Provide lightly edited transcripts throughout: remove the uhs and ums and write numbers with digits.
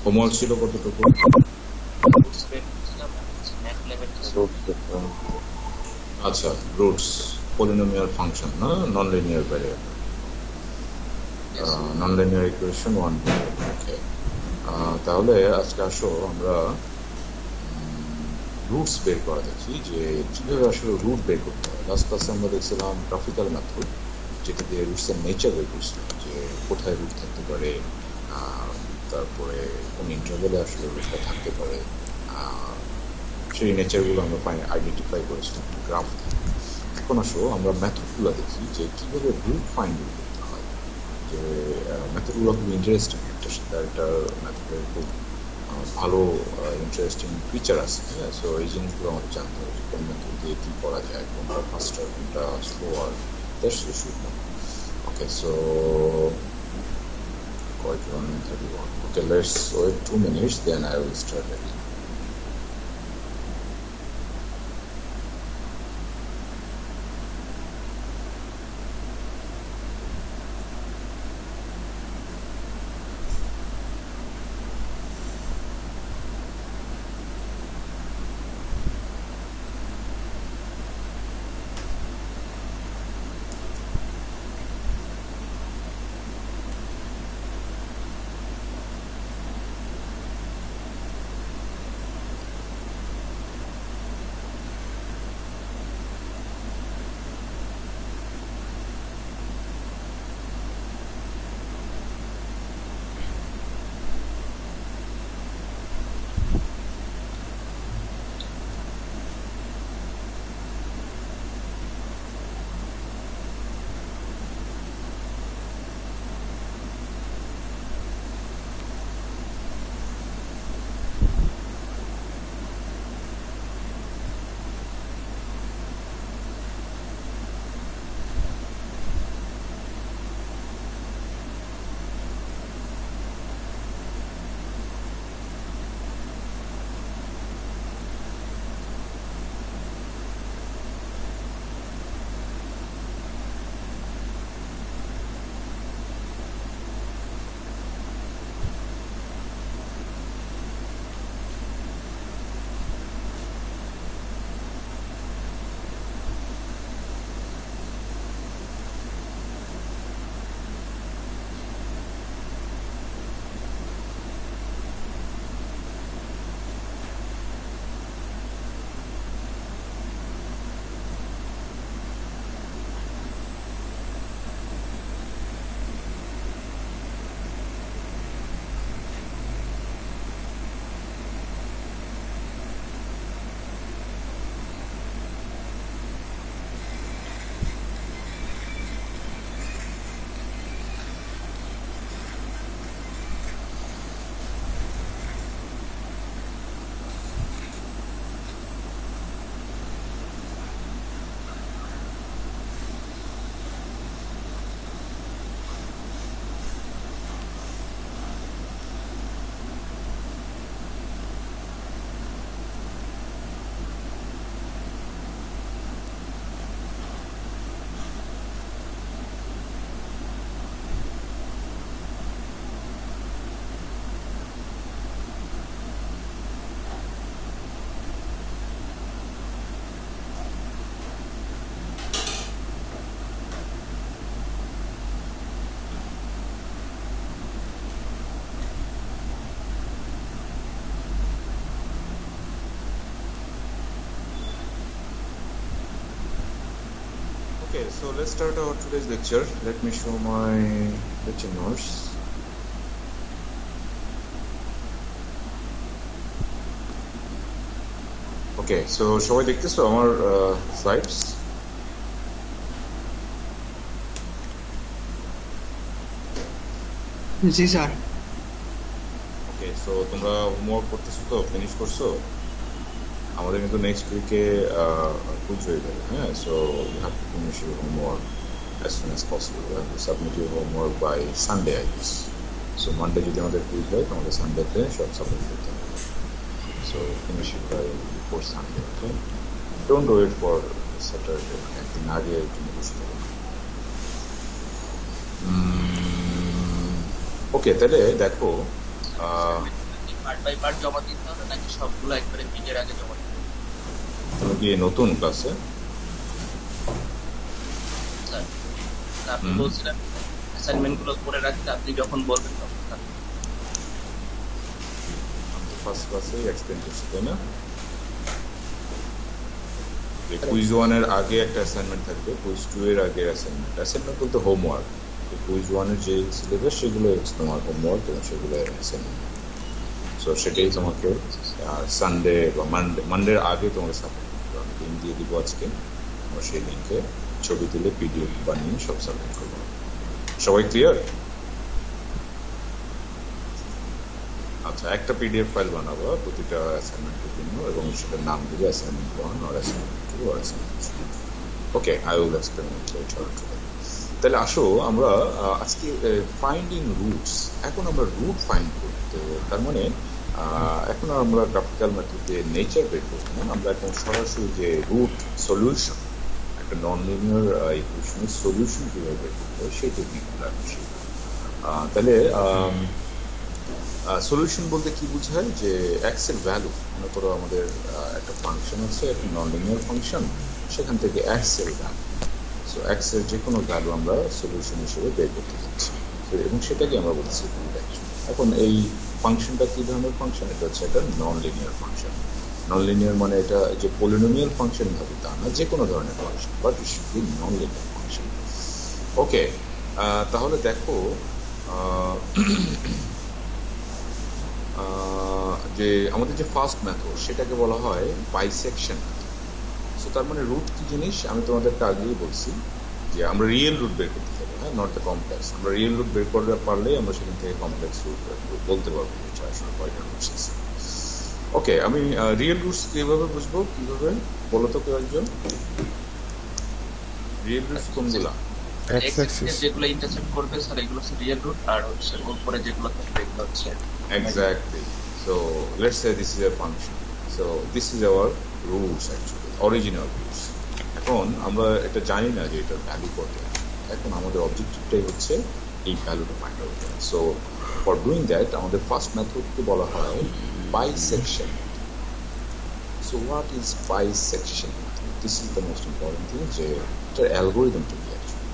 Homework ছিল কতটুকু? আচ্ছা, রুটস পলিনোমিয়াল ফাংশন না, non linear variable, non linear equation 1। ওকে, তাহলে আজকে আসো আমরা রুটস বের করা দেখি যে কিভাবে আসলে রুট বের করতে হয়। লাস্ট ক্লাসে আমরা দেখছিলাম গ্রাফিক্যাল মেথড, যেটা দিয়ে রুটসের নেচার বের করছিলাম, যে কোথায় রুট থাকতে পারে, তারপরে কোন ইন্টারভ্যালে আসলে রুটটা থাকতে পারে, সেই নেচারগুলো আমরা আইডেন্টিফাই করেছিলাম গ্রাফ থেকে। এখন আসো আমরা মেথডগুলো দেখি যে কীভাবে রুট ফাইন্ড করতে হয়। যে মেথডগুলো খুব ইন্টারেস্টিং, একটা মেথডের খুব ভালো ইন্টারেস্টিং ফিচার আছে। হ্যাঁ, সো এই জিনিসগুলো আমাদের জানতে হবে যে কোন মেথড দিয়ে কী করা যায়, কোনটা ফাস্টার, কোনটা slower, that's the should know. Okay, so quite 1:31. Okay, let's wait 2 minutes, then I will start again. Okay, so let's start our today's lecture. Let me show my lecture notes. Okay, so সবাই দেখতেছো আমার slides? জি sir. ওকে, so তোমরা homework করতেছো তো, finish করছো? আমাদের কিন্তু next উইকে কুইজ হয়ে যাবে। হ্যাঁ, so you have to finish your homework as soon as possible. You have to submit your homework by Sunday, I guess. So Monday যদি আমাদের কুইজ হয়, তোমাদের সানডেতে সব সাবমিট করতে হবে। So finish it by before Sunday, okay? Don't do it for Saturday. একদিন আগে তুমি বুঝতে হবে। ওকে, তাহলে দেখো পার্ট বাই পার্ট জমা দিতে হবে নাকি সবগুলো একবারে মিডের আগে জমা দিতে হবে? তুমি কি নতুন ক্লাসে? স্যার আপনি বলছিলেন অ্যাসাইনমেন্ট গুলো করে রাখতে, আপনি যখন বলবেন তখন আমি ফার্স্ট ক্লাসে এক্সপ্লেন করছি, তাই না? কুইজ 1 এর আগে একটা অ্যাসাইনমেন্ট থাকবে, কুইজ 2 এর আগে অ্যাসাইনমেন্ট বলতে হোমওয়ার্ক। কুইজ 1 এর যে সিলেবাস সেগুলো তোমার হোমওয়ার্ক এবং সেগুলো অ্যাসাইনমেন্ট। সো সেটাই তোমাকে সানডে বা মানডের আগে তোমাকে সাবমিট করতে হবে। লিঙ্ক দিয়ে দিব আজকে, আমরা সেই লিঙ্কে ছবি তুলে পিডিএফ বানিয়ে সব সাবমিট করবো। সবাই ক্লিয়ার? আচ্ছা, একটা পিডিএফ ফাইল বানাবো প্রতিটা অ্যাসাইনমেন্টের জন্য এবং সেটার নাম দিবে assignment 1 or assignment 2 or assignment 3। Okay, I will explain it later today. তাহলে আসো আমরা আজকে ফাইন্ডিং রুটস, এখন আমরা রুট ফাইন্ড করি। তো তার মানে এখন আমরা গ্রাফিক্যাল মেথডে নেচার বের করবো না, আমরা এখন সরাসরি যে রুট সলিউশন, একটা নন লিনিয়ার ইকুয়েশনের সলিউশন কিভাবে বের করতে হয় সেই টেকনিকগুলো এখন শিখবো। তাহলে সলিউশন বলতে কি বোঝায়, যে এক্স এর ভ্যালু, মনে করো আমাদের একটা ফাংশন আছে, একটা নন লিনিয়ার ফাংশন, সেখান থেকে এক্স এর ভ্যালু, সো এক্স এর যে কোনো ভ্যালু আমরা সলিউশন হিসেবে বের করতে যাচ্ছি, এবং সেটাকে আমরা বলছি রুট অ্যাকচুয়ালি। এখন এই ফাংশনটা কি ধরনের ফাংশন? এটা হচ্ছে একটা নন লিনিয়ার ফাংশন। নন লিনিয়ার মানে এটা যে পলিনোমিয়াল ফাংশন হবে তা না, যে কোনো ধরনের function, but it should be non linear function. Okay, তাহলে দেখো যে আমাদের যে ফার্স্ট মেথড সেটাকে বলা হয় বাইসেকশন। সো তার মানে রুট কি জিনিস আমি তোমাদেরকে আগেই বলছি, যে আমরা রিয়েল রুট বের করতে হবে, হ্যাঁ, নট দ্য কমপ্লেক্স। আমরা রিয়েল রুট বের করতে পারলেই আমরা সেখান থেকে কমপ্লেক্স রুট বলতে পারবো এটা আসলে কয়টা রুটস আছে। ওকে, আমি রিয়েল রুটস কিভাবে বুঝবো, কিভাবে বলো তো কেউ একজন? রিয়েল রুটস কোনগুলা? এক্স অ্যাক্সিস যেগুলো ইন্টারসেক্ট করবে স্যার এগুলো হচ্ছে রিয়েল রুট, আর হচ্ছে উপরে যেগুলো থাকবে এগুলো হচ্ছে exactly. So let's say this is a function, so this is our roots actually, original roots. এখন আমরা এটা জানি না যে এটার ভ্যালু কত, এখন আমাদের অবজেক্টিভটাই হচ্ছে এই ভ্যালুটা ফাইন্ড আউট করা। সো ফর ডুইং দ্যাট আমাদের ফার্স্ট মেথডকে বলা হয় bisection. So what is bisection? This is the most important thing, যে এটার অ্যালগোরিদমটা কি অ্যাকচুয়ালি,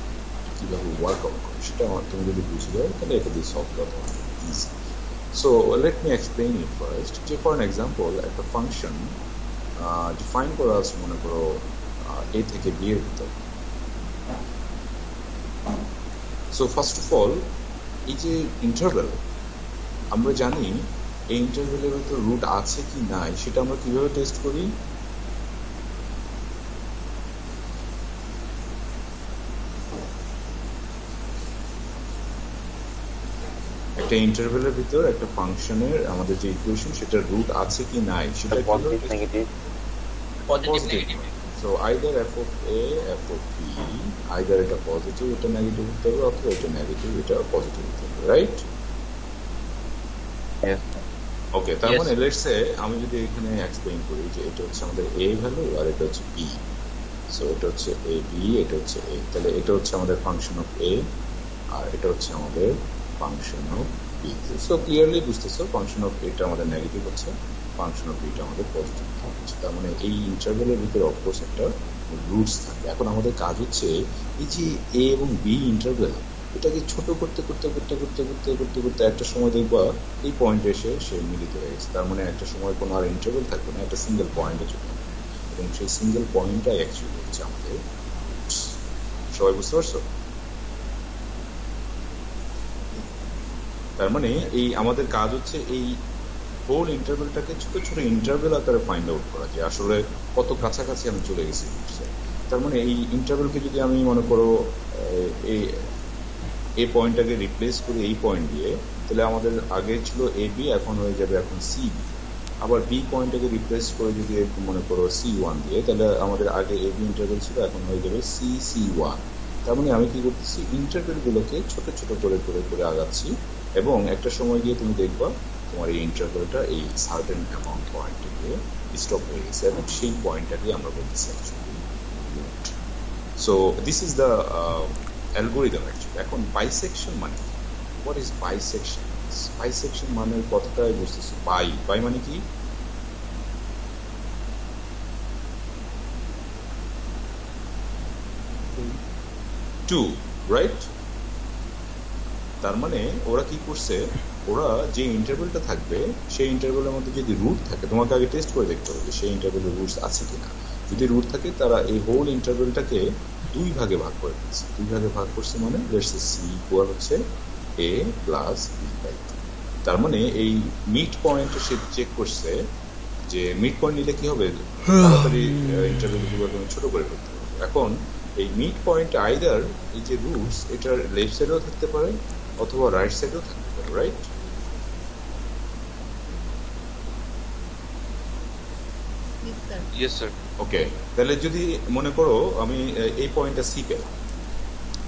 কীভাবে ওয়ার্ক আউট করে সেটা তুমি যদি বুঝে যাও তাহলে এটা দিয়ে সলভ করা easy. So let me explain it first. For an example, একটা ফাংশন ডিফাইন করা আছে মনে করো a থেকে b এর ভিতর। সো ফার্স্ট অফ অল এই যে ইন্টারভেল, আমরা জানি এই ইন্টারভেলের ভিতর রুট আছে কি নাই সেটা আমরা কিভাবে টেস্ট করি? একটা ইন্টারভেলের ভিতর একটা ফাংশনের আমাদের যে ইকুয়েশন সেটার রুট আছে কি নাই সেটা positive negative positive. So either f of a f of b, either এটা পজিটিভ এটা নেগেটিভ হতে হবে, অথবা এটা নেগেটিভ এটা পজিটিভ হতে হবে, রাইট? ওকে, তার মানে লেটস সে আমি যদি এখানে এক্সপ্লেইন করি যে এটা হচ্ছে আমাদের a ভ্যালু আর এটা হচ্ছে b, সো এটা হচ্ছে a b, এটা হচ্ছে a, তাহলে এটা হচ্ছে আমাদের ফাংশন অফ a আর এটা হচ্ছে আমাদের function of b। So clearly বুঝতেছো ফাংশন অফ এটা আমাদের নেগেটিভ হচ্ছে, ফাংশন অফ এটা আমাদের পজিটিভ হচ্ছে। তার মানে এই ইন্টারভেলের ভিতরে অফকোর্স একটা রুটস থাকে। এখন আমাদের কাজ হচ্ছে এই যে a এবং b ইন্টারভেল, এটাকে ছোট করতে করতে করতে করতে করতে করতে করতে একটা সময় দেখবা এই পয়েন্টে এসে সে মিলিত হয়ে গেছে। তার মানে একটা সময় কোনো আর ইন্টারভেল থাকবে না, একটা সিঙ্গেল পয়েন্টে চলে যাবে, এবং সেই সিঙ্গেল পয়েন্টটাই অ্যাকচুয়ালি হচ্ছে আমাদের রুটস। সবাই বুঝতে পারছো? তার মানে এই আমাদের কাজ হচ্ছে এই হোল ইন্টারভেলটাকে ছোট ছোট ইন্টারভেল আকারে ফাইন্ড আউট করা, যে আসলে কত কাছাকাছি আমি চলে গেছি। তার মানে এই ইন্টারভেলকে যদি আমি মনে করো এই পয়েন্টটাকে রিপ্লেস করি এই পয়েন্ট দিয়ে, তাহলে আমাদের আগে ছিল এ বি, এখন হয়ে যাবে এখন সি বি। আবার বি পয়েন্টটাকে রিপ্লেস করে যদি মনে করো C1 দিয়ে, তাহলে আমাদের আগে এ বি ইন্টারভেল ছিল, এখন হয়ে যাবে C1। তার মানে আমি কি করতেছি, ইন্টারভেলগুলোকে ছোট ছোট করে করে করে আগাচ্ছি, এবং একটা সময় গিয়ে তুমি দেখবা তোমার এই ইন্টারভেলটা এই সার্টেন অ্যামাউন্ট পয়েন্টে গিয়ে স্টপ হয়ে গেছে, এবং সেই পয়েন্টটাকে আমরা বলতেছি actually root. So this is the algorithm actually. এখন বাইসেকশন মানে হোয়াট ইজ বাইসেকশন? বাইসেকশন মানে কথাটাই বুঝতেছো, পাই পাই মানে কি? Two, right? তার মানে ওরা কি করছে, ওরা যে ইন্টারভেলটা থাকবে সেই ইন্টারভেলের মধ্যে যদি রুট থাকে, তোমাকে আগে টেস্ট করে দেখতে হবে যে সেই ইন্টারভেলের রুটস আছে কিনা। যদি রুট থাকে তারা এই হোল ইন্টারভেলটাকে দুই ভাগে ভাগ করে দিচ্ছে। দুই ভাগে ভাগ করছে মানে লেটস সে সি ইকুয়াল হচ্ছে a প্লাস বি বাই 2। তার মানে এই মিড পয়েন্ট সে চেক করছে যে মিড পয়েন্ট নিলে কি হবে, তাড়াতাড়ি ইন্টারভেলগুলো তুমি ছোট করে ফেলতে পারবে। এখন এই মিড পয়েন্ট আইদার এই যে রুটস এটার লেফট সাইডেও থাকতে পারে অথবা রাইট সাইডেও থাকতে পারে, রাইট? Yes sir. ওকে, তাহলে যদি মনে করো আমি এই পয়েন্টটা সি পেলাম,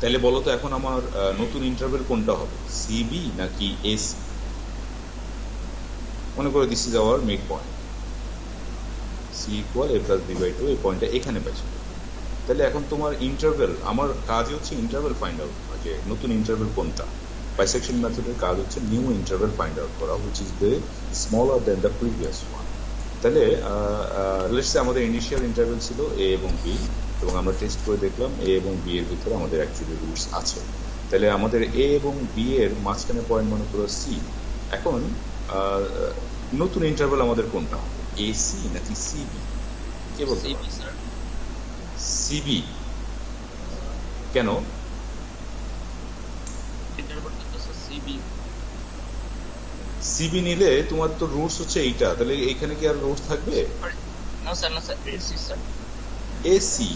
তাহলে বলো তো এখন আমার নতুন ইন্টারভেল কোনটা হবে, সিবি নাকি এসি? মনে করো this is our mid point, c equal a plus b by 2, এই পয়েন্টটা এখানে পাইছি। তাহলে এখন তোমার ইন্টারভেল, আমার কাজ হচ্ছে ইন্টারভেল ফাইন্ড আউট করা, যে নতুন ইন্টারভেল কোনটা। বাইসেকশন মেথডের কাজ হচ্ছে নিউ ইন্টারভেল ফাইন্ড আউট করা, which is the smaller then the previous one. তাহলে লেটস সে আমাদের ইনিশিয়াল ইন্টারভেল ছিল এ এবং বি, এবং আমরা টেস্ট করে দেখলাম এ এবং বি এর ভিতরে আমাদের অ্যাকচুয়ালি রুটস আছে। তাহলে আমাদের এ এবং বি এর মাঝখানে পয়েন্ট মনে করো সি। এখন নতুন ইন্টারভেল আমাদের কোনটা হবে, এসি নাকি সিবি? কে বলতে পারে? সিবি। কেন? সিবি নিলে তোমার তো রুটস হচ্ছে এইটা, তাহলে এইখানে কি আর রুটস থাকবে? না স্যার, না স্যার, এসি স্যার। এসি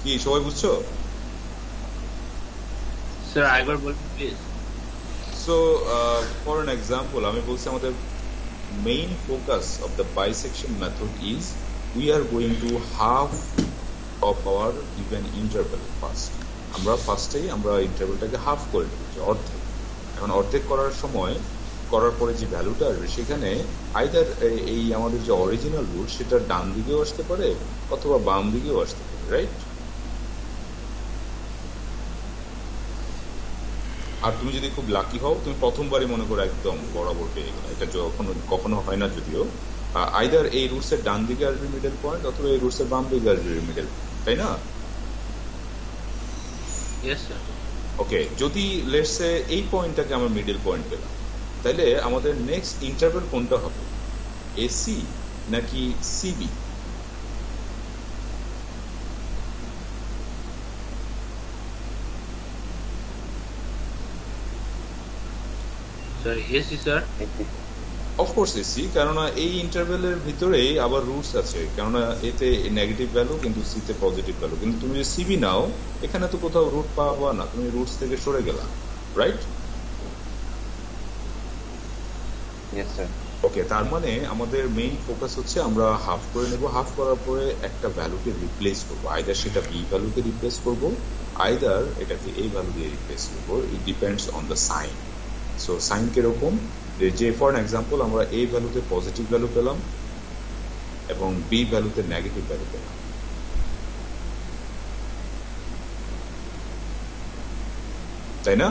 কি সবাই বুঝছো? স্যার আরেকবার বলুন please. So for an example আমি বলছি আমাদের main focus of the bisection method is we are going to half of our given interval first. আমরা ফার্স্টেই আমরা ইন্টারভেলটাকে হাফ করে দিচ্ছি, অর্ধেক। এখন অর্ধেক করার সময় করার পরে যে ভ্যালুটা আসবে সেখানে আইদার এই আমাদের যে অরিজিনাল রুট সেটা ডান দিকেও আসতে পারে অথবা বাম দিকেও আসতে পারে, রাইট? আর তুমি যদি খুব লাকি হও, তুমি প্রথমবারই মনে করো একদম বরাবর পেয়ে গেলো, এটা কখনো হয় না যদিও। আইদার এই রুটস এর ডান দিকে আসবে মিডল পয়েন্ট অথবা এই রুটস এর বাম দিকে আসবে মিডল, তাই না? Yes sir. ওকে, যদি লেটস সে এই পয়েন্টটাকে আমরা মিডল পয়েন্ট পেলাম, তাহলে আমাদের নেক্সট ইন্টারভেল কোনটা হবে, এসি নাকি CB? Sir AC sir. Of course AC, কেননা এই ইন্টারভেলের ভিতরেই আবার রুটস আছে, কেননা এতে নেগেটিভ ভ্যালু কিন্তু সিতে পজিটিভ ভ্যালু। কিন্তু তুমি যদি সিবি নাও এখানে তো কোথাও রুট পাওয়া না, তুমি রুটস থেকে সরে গেলা, রাইট? Yes sir. ওকে, তার মানে আমাদের মেইন ফোকাস হচ্ছে আমরা হাফ করে নেব, হাফ করার পরে একটা ভ্যালুকে রিপ্লেস করবো, আইদার সেটা বি ভ্যালুকে রিপ্লেস করবো, আইদার এটাকে এই ভ্যালু দিয়ে রিপ্লেস করবো। It depends on the sign. So sign কিরকম, যে ফর এক্সাম্পল আমরা এই ভ্যালুতে পজিটিভ ভ্যালু পেলাম এবং বি ভ্যালুতে নেগেটিভ ভ্যালু পেলাম, তাই না?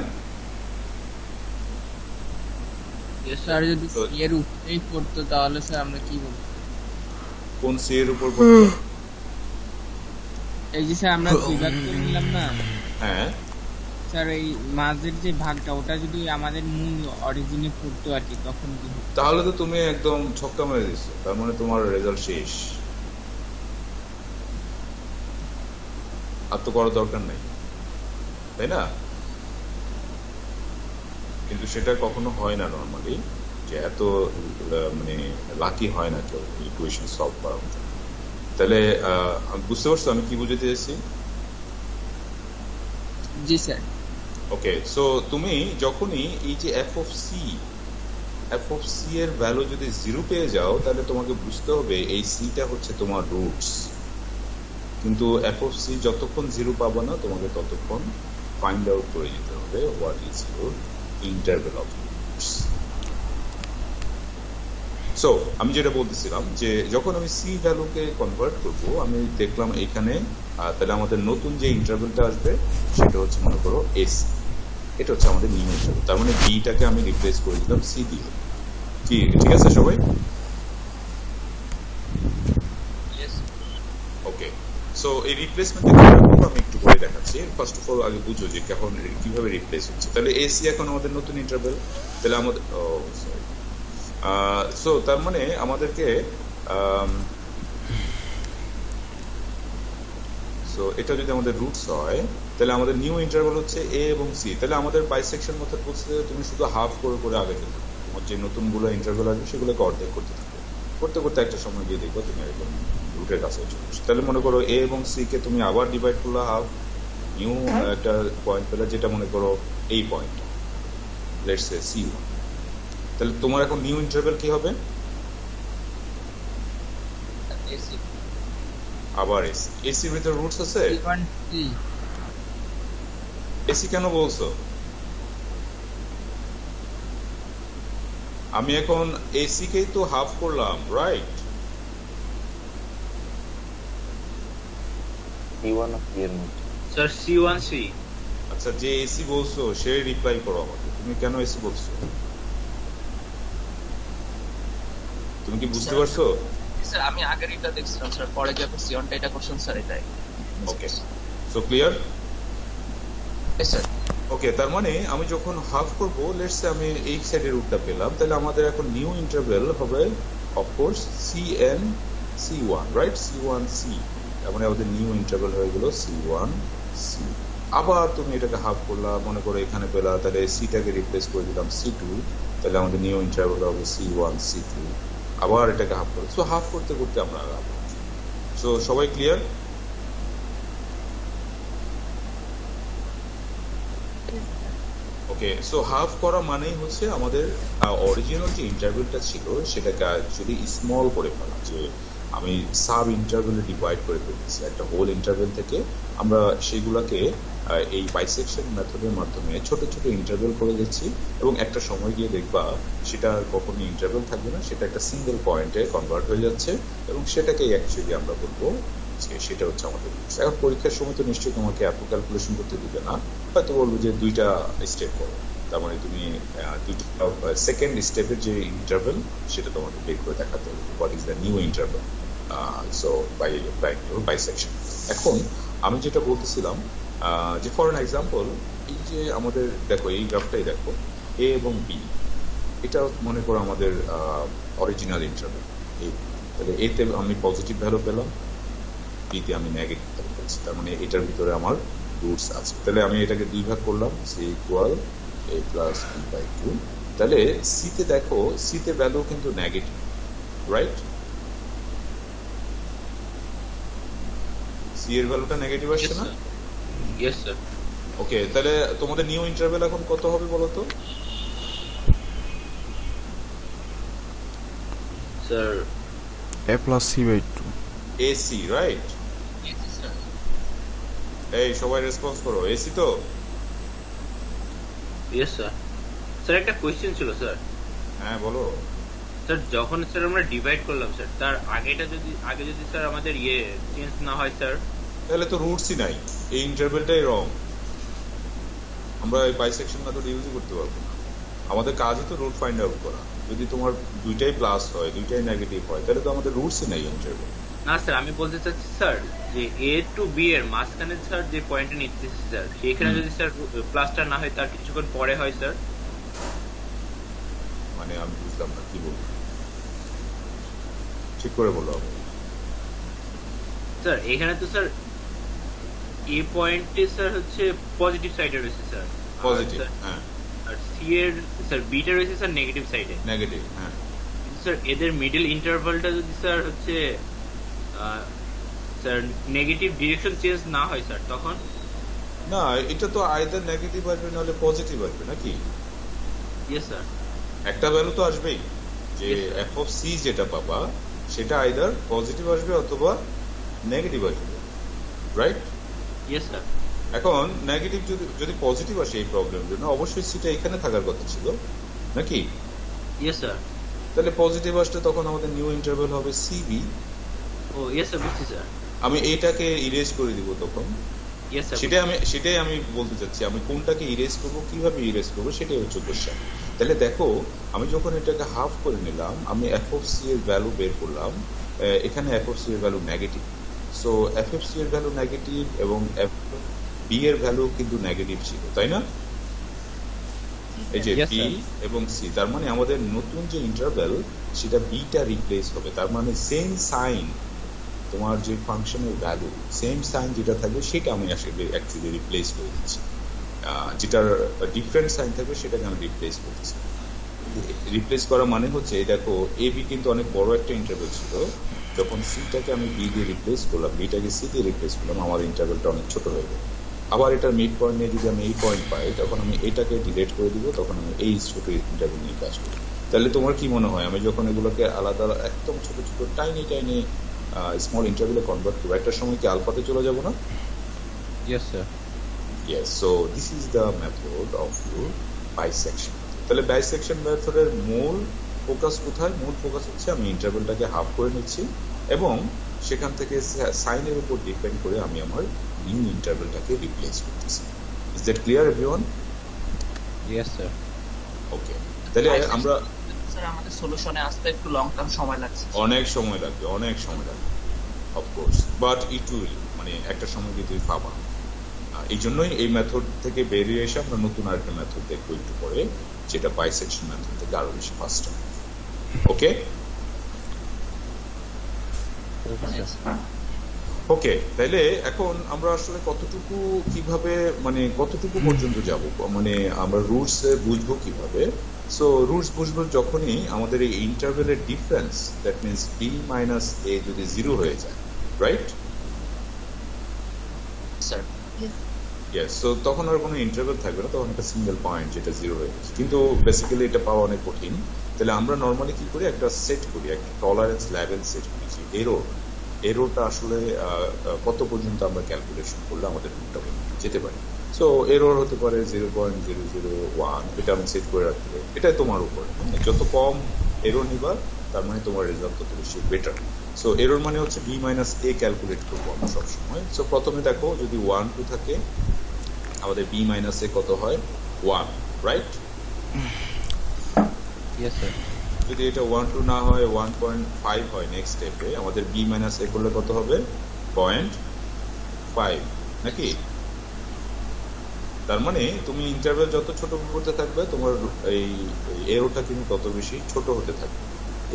স্যার যদি সি এর উপরেই পড়তো তাহলে স্যার আমরা কি বলবো? কোন সি এর উপর? এই যে স্যার আমরা দুই ভাগ করে নিলাম না হ্যাঁ স্যার, এই মাঝের যে ভাগটা ওটা যদি আমাদের মূল অরিজিনে পড়তো আর কি, তখন কি হতো? তাহলে তো তুমি একদম ছক্কা মেরে দিচ্ছ, তার মানে তোমার রেজাল্ট শেষ, আর তো করার দরকার নেই, তাই না? কিন্তু সেটা কখনো হয় না নর্মালি, যে এত মানে লাকি হয় না কেউ ইকুয়েশন সলভ করার মতো। তাহলে বুঝতে পারছো আমি কি বুঝাতে চাইছি? জি স্যার। ওকে, সো তুমি যখনই এই যে এফ অফ সি এর ভ্যালু যদি 0 পেয়ে যাও, তাহলে তোমাকে বুঝতে হবে এই সিটা হচ্ছে তোমার রুটস। কিন্তু এফ অফ সি যতক্ষণ 0 পাবো না তোমাকে ততক্ষণ ফাইন্ড আউট করে যেতে হবে what is your interval of roots. So আমি যেটা বলতেছিলাম যে যখন আমি সি ভ্যালুকে কনভার্ট করব, আমি দেখলাম এখানে তাহলে আমাদের নতুন যে ইন্টারভেলটা আসবে সেটা হচ্ছে মনে করো এসি। এটা হচ্ছে আমাদের নিউ ইন্টারভেল। তার মানে বিটাকে আমি রিপ্লেস করে দিলাম সি দিয়ে। কি ঠিক আছে সবাই? ওকে, সো এই রিপ্লেসমেন্ট আমি একটু করে দেখাচ্ছি। ফার্স্ট অফ অল আগে বুঝো যে কখন কিভাবে রিপ্লেস হচ্ছে। তাহলে এসি এখন আমাদের নতুন ইন্টারভেল, তাহলে আমাদের সো তার মানে আমাদেরকে সো এটা যদি আমাদের রুটস হয় তাহলে আমাদের নিউ ইন্টারভেল হচ্ছে এ এবং সি। তাহলে আমাদের বাইসেকশন মেথড বলতে তুমি শুধু হাফ করে করে আগে যেতে, তোমার যে নতুনগুলো ইন্টারভেল আসবে সেগুলোকে অর্ধেক করতে থাকবে, করতে করতে একটা সময় গিয়ে দেখবো তুমি একদম রুটের কাছে চলে আসছো। তাহলে মনে করো এ এবং সি কে তুমি আবার ডিভাইড করলে হাফ, নিউ একটা পয়েন্ট পেলে যেটা মনে করো এই পয়েন্ট, লেটস সে C1। তাহলে তোমার এখন নিউ ইন্টারভেল কি হবে? আবার এসি। এসির ভিতরে রুটস আছে? এসি কেন বলছো? আমি এখন এসি কেই তো হাফ করলাম, রাইট? C1 of C এর মধ্যে স্যার C1C। আচ্ছা, যে এসি বলছো সে রিপ্লাই করো আমাকে, তুমি কেন এসি বলছো? তুমি কি বুঝতে পারছো? স্যার আমি আগের এটা দেখছিলাম স্যার, পরে যে আপনি সিওনটা এটা করছেন স্যার এটাই। ওকে, সো ক্লিয়ার? স্যার ওকে, তার মানে আমি যখন হাফ করবো, লেটস সে আমি এই সাইডের রুটটা পেলাম, তাহলে আমাদের এখন নিউ ইন্টারভেল হবে of course CN C1, right? C1C, তার মানে আমাদের নিউ ইন্টারভেল হয়ে গেল C1C। আবার তুমি এটাকে হাফ করলা, মনে করো এখানে পেলা, তাহলে সিটাকে রিপ্লেস করে দিলাম C2, তাহলে আমাদের নিউ ইন্টারভেল হবে C1C2। আবার এটাকে হাফ করো, সো হাফ করতে করতে আমরা আগাবো। সো সবাই ক্লিয়ার? ওকে, সো হাফ করা মানেই হচ্ছে আমাদের অরিজিনাল যে ইন্টারভেলটা ছিল সেটাকে অ্যাকচুয়ালি স্মল করে ফেলা, যে আমি সাব ইন্টারভেলে ডিভাইড করে ফেলতেছি একটা হোল ইন্টারভেল থেকে। আমরা সেগুলোকে এই বাইসেকশন মেথডের মাধ্যমে ছোট ছোট ইন্টারভেল করে দিচ্ছি, এবং একটা সময় গিয়ে দেখবা সেটা কখনই ইন্টারভেল থাকবে না, সেটা একটা সিঙ্গেল পয়েন্টে কনভার্ট হয়ে যাচ্ছে, এবং সেটাকেই অ্যাকচুয়ালি আমরা বলবো সেটা হচ্ছে আমাদের রুটস। এখন পরীক্ষার সময় তো নিশ্চয়ই তোমাকে এত ক্যালকুলেশন করতে দিবে না, হয়তো বলবো যে দুইটা স্টেপ করো, তার মানে তুমি সেকেন্ড স্টেপের যে ইন্টারভেল সেটা তোমাকে বের করে দেখাতে হবে, what is the new interval, so bisection. এখন আমি যেটা বলতেছিলাম যে ফর অ্যান এক্সাম্পল, এই যে আমাদের দেখো এই গ্রাফটাই দেখো, এ এবং বি, এটা মনে করো আমাদের অরিজিনাল ইন্টারভেল। তাহলে এতে আমি পজিটিভ ভ্যালু পেলাম, বিতে আমি নেগেটিভ ভ্যালু পেয়েছি, তার মানে এটার ভিতরে আমার রুটস আছে। তাহলে আমি এটাকে দুই ভাগ করলাম, c equal a plus b by 2। তাহলে সিতে দেখো, সিতে ভ্যালু কিন্তু নেগেটিভ, রাইট? সি এর ভ্যালুটা নেগেটিভ আসছে না? Yes sir. ওকে, তাহলে তোমাদের নিউ ইন্টারভেল এখন কত হবে বলো তো? Sir a plus c by 2 AC, right? এই সবাই রেসপন্স করো, এসি তো? Yes sir. স্যার একটা কোয়েশ্চেন ছিল স্যার। হ্যাঁ বলো। স্যার যখন স্যার আমরা ডিভাইড করলাম স্যার, তার আগে যদি স্যার আমাদের চেঞ্জ না হয় স্যার, তাহলে তো রুটসই নাই, এই ইন্টারভেলটাই রং, আমরা এই বাইসেকশন মেথড ইউজই করতে পারবো না। আমাদের কাজই তো রুট ফাইন্ড আউট করা। যদি তোমার দুইটাই প্লাস হয়, দুইটাই নেগেটিভ হয়, তাহলে তো আমাদের রুটসই নাই ইন্টারভেল। না স্যার, আমি বলতে চাচ্ছি স্যার যে A to B এর মাঝখানে স্যার যে পয়েন্টটা নিতেছি স্যার, সেখানে যদি স্যার প্লাসটা না হয়, তার কিছুক্ষণ পরে হয় স্যার। মানে আমি বুঝলাম না কি বলবো, ঠিক করে বলো। স্যার এখানে তো স্যার A পয়েন্টে স্যার হচ্ছে পজিটিভ সাইডে রয়েছে স্যার, পজিটিভ, হ্যাঁ। আর সি এর স্যার বিটা রয়েছে স্যার নেগেটিভ সাইডে। নেগেটিভ, হ্যাঁ। স্যার এদের মিডল ইন্টারভালটা যদি স্যার হচ্ছে স্যার নেগেটিভ ডিরেকশন চেঞ্জ না হয় স্যার, তখন না, এটা তো আইদার নেগেটিভ আসবে নাহলে পজিটিভ আসবে নাকি? Yes sir. একটা ভ্যালু তো আসবেই, যে এফ অফ সি যেটা পাবা সেটা আইদার পজিটিভ আসবে অথবা নেগেটিভ আসবে, রাইট? Yes sir. এখন নেগেটিভ যদি পজিটিভ আসে এই প্রবলেমের জন্য, অবশ্যই সিটা এখানে থাকার কথা ছিল নাকি? Yes sir. তাহলে পজিটিভ আসলে তখন আমাদের নিউ ইন্টারভেল হবে সিবি। ও ইয়েস স্যার, বুঝছি স্যার। আমি এইটাকে ইরেজ করে দিব তখন, Yes, sir. সেটাই আমি বলতে চাচ্ছি, আমি কোনটাকে ইরেজ করবো, কিভাবে ইরেজ করবো, সেটাই হচ্ছে কোশ্চেন। তাহলে দেখো, আমি যখন এটাকে হাফ করে নিলাম, আমি এফ অফ সি এর ভ্যালু বের করলাম, এখানে এফ অফ সি এর value negative, so f of C এর ভ্যালু নেগেটিভ এবং এফ বি এর ভ্যালু কিন্তু নেগেটিভ ছিল, তাই না? এই যে Yes, বি sir. এবং সি, তার মানে আমাদের নতুন যে ইন্টারভ্যাল সেটা বিটা রিপ্লেস হবে, তার মানে সেম সাইন, তোমার যে ফাংশনের ভ্যালু সেম সাইন যেটা থাকবে সেটা আমি আসলে অ্যাকচুয়ালি রিপ্লেস করে দিচ্ছি, যেটার ডিফারেন্ট সাইন থাকবে সেটাকে আমি রিপ্লেস করতেছি। রিপ্লেস করা মানে হচ্ছে, দেখো এ বি কিন্তু অনেক বড় একটা ইন্টারভ্যাল ছিল, যখন সিটাকে আমি বি দিয়ে রিপ্লেস করলাম, বিটাকে সি দিয়ে রিপ্লেস করলাম, আমার ইন্টারভ্যালটা অনেক ছোট হয়ে গেল। আবার এটার মিড পয়েন্ট নিয়ে যদি আমি এই পয়েন্ট পাই, তখন আমি এটাকে ডিলেট করে দিব, তখন আমি এই ছোট ইন্টারভ্যাল নিয়ে কাজ করি। তাহলে তোমার কি মনে হয়, আমি যখন এগুলোকে আলাদা একদম ছোট ছোট টাইনি স্মল ইন্টারভ্যালে কনভার্ট করবো, একটা সময় কি আলফাতে চলে যাবো না? Yes, sir. Yes, so this is the method of your bisection. তাহলে বাইসেকশন মেথডের মূল ফোকাস কোথায়? মূল ফোকাস হচ্ছে আমি ইন্টারভ্যালটাকে হাফ করে নিচ্ছি এবং সেখান থেকে সাইনের উপর ডিপেন্ড করে আমি আমার নিউ ইন্টারভ্যালটাকে রিপ্লেস করতেছি। Is that clear everyone? Yes, sir. ওকে, তাহলে আমরা স্যার আমাদের সলিউশনে আসতে একটু লং টার্ম সময় লাগছে। অনেক সময় লাগবে অফকোর্স, বাট ইট উইল, মানে একটা সময় দিয়ে তুমি পাবা। এই জন্যই এই মেথড থেকে বেরিয়ে এসে আমরা নতুন আরেকটা মেথড দেখবো একটু পরে, যেটা বাইসেকশন মেথড থেকে আরো বেশি ফাস্টার। ওকে ওকে, তাহলে এখন আমরা আসলে কতটুকু পর্যন্ত যাব, মানে আমরা রুটস বুঝবো কিভাবে? সো রুটস বুঝবো যখনই আমাদের এই ইন্টারভ্যালের difference, that means B minus A যদি 0 হয়ে যায়, রাইট? স্যার ইয়েস, সো তখন আর কোনো ইন্টারভ্যাল থাকবে না, তখন একটা সিঙ্গেল পয়েন্ট যেটা 0 হয়ে গেছে। কিন্তু বেসিক্যালি এটা পাওয়া অনেক কঠিন। তাহলে আমরা নর্মালি কি করি, একটা সেট করি, একটা টলারেন্স লেভেল সেট করি, এরোটা আসলে কত পর্যন্ত আমরা ক্যালকুলেশন করলে আমাদের রুটটা যেতে পারি। সো এরর হতে পারে 0.001, এটা আমি সেট করে রাখতে পারি, এটা তোমার উপরে। যত কম এরর নিবা, তার মানে তোমার রেজাল্ট তত বেশি বেটার। সো এরর মানে হচ্ছে বি মাইনাস এ ক্যালকুলেট করবো আমরা সবসময়। সো প্রথমে দেখো, যদি 1 2 থাকে, আমাদের বি মাইনাস এ কত হয়? 1, রাইট? Yes, sir. যদি এটা 1 2 না হয়, 1.5 হয় নেক্সট স্টেপে, আমাদের বি মাইনাস এ করলে কত হবে? 0.5, নাকি? তার মানে তুমি ইন্টারভ্যাল যত ছোট করতে থাকবে, তোমার এই এরোটা কিন্তু তত বেশি ছোট হতে থাকবে।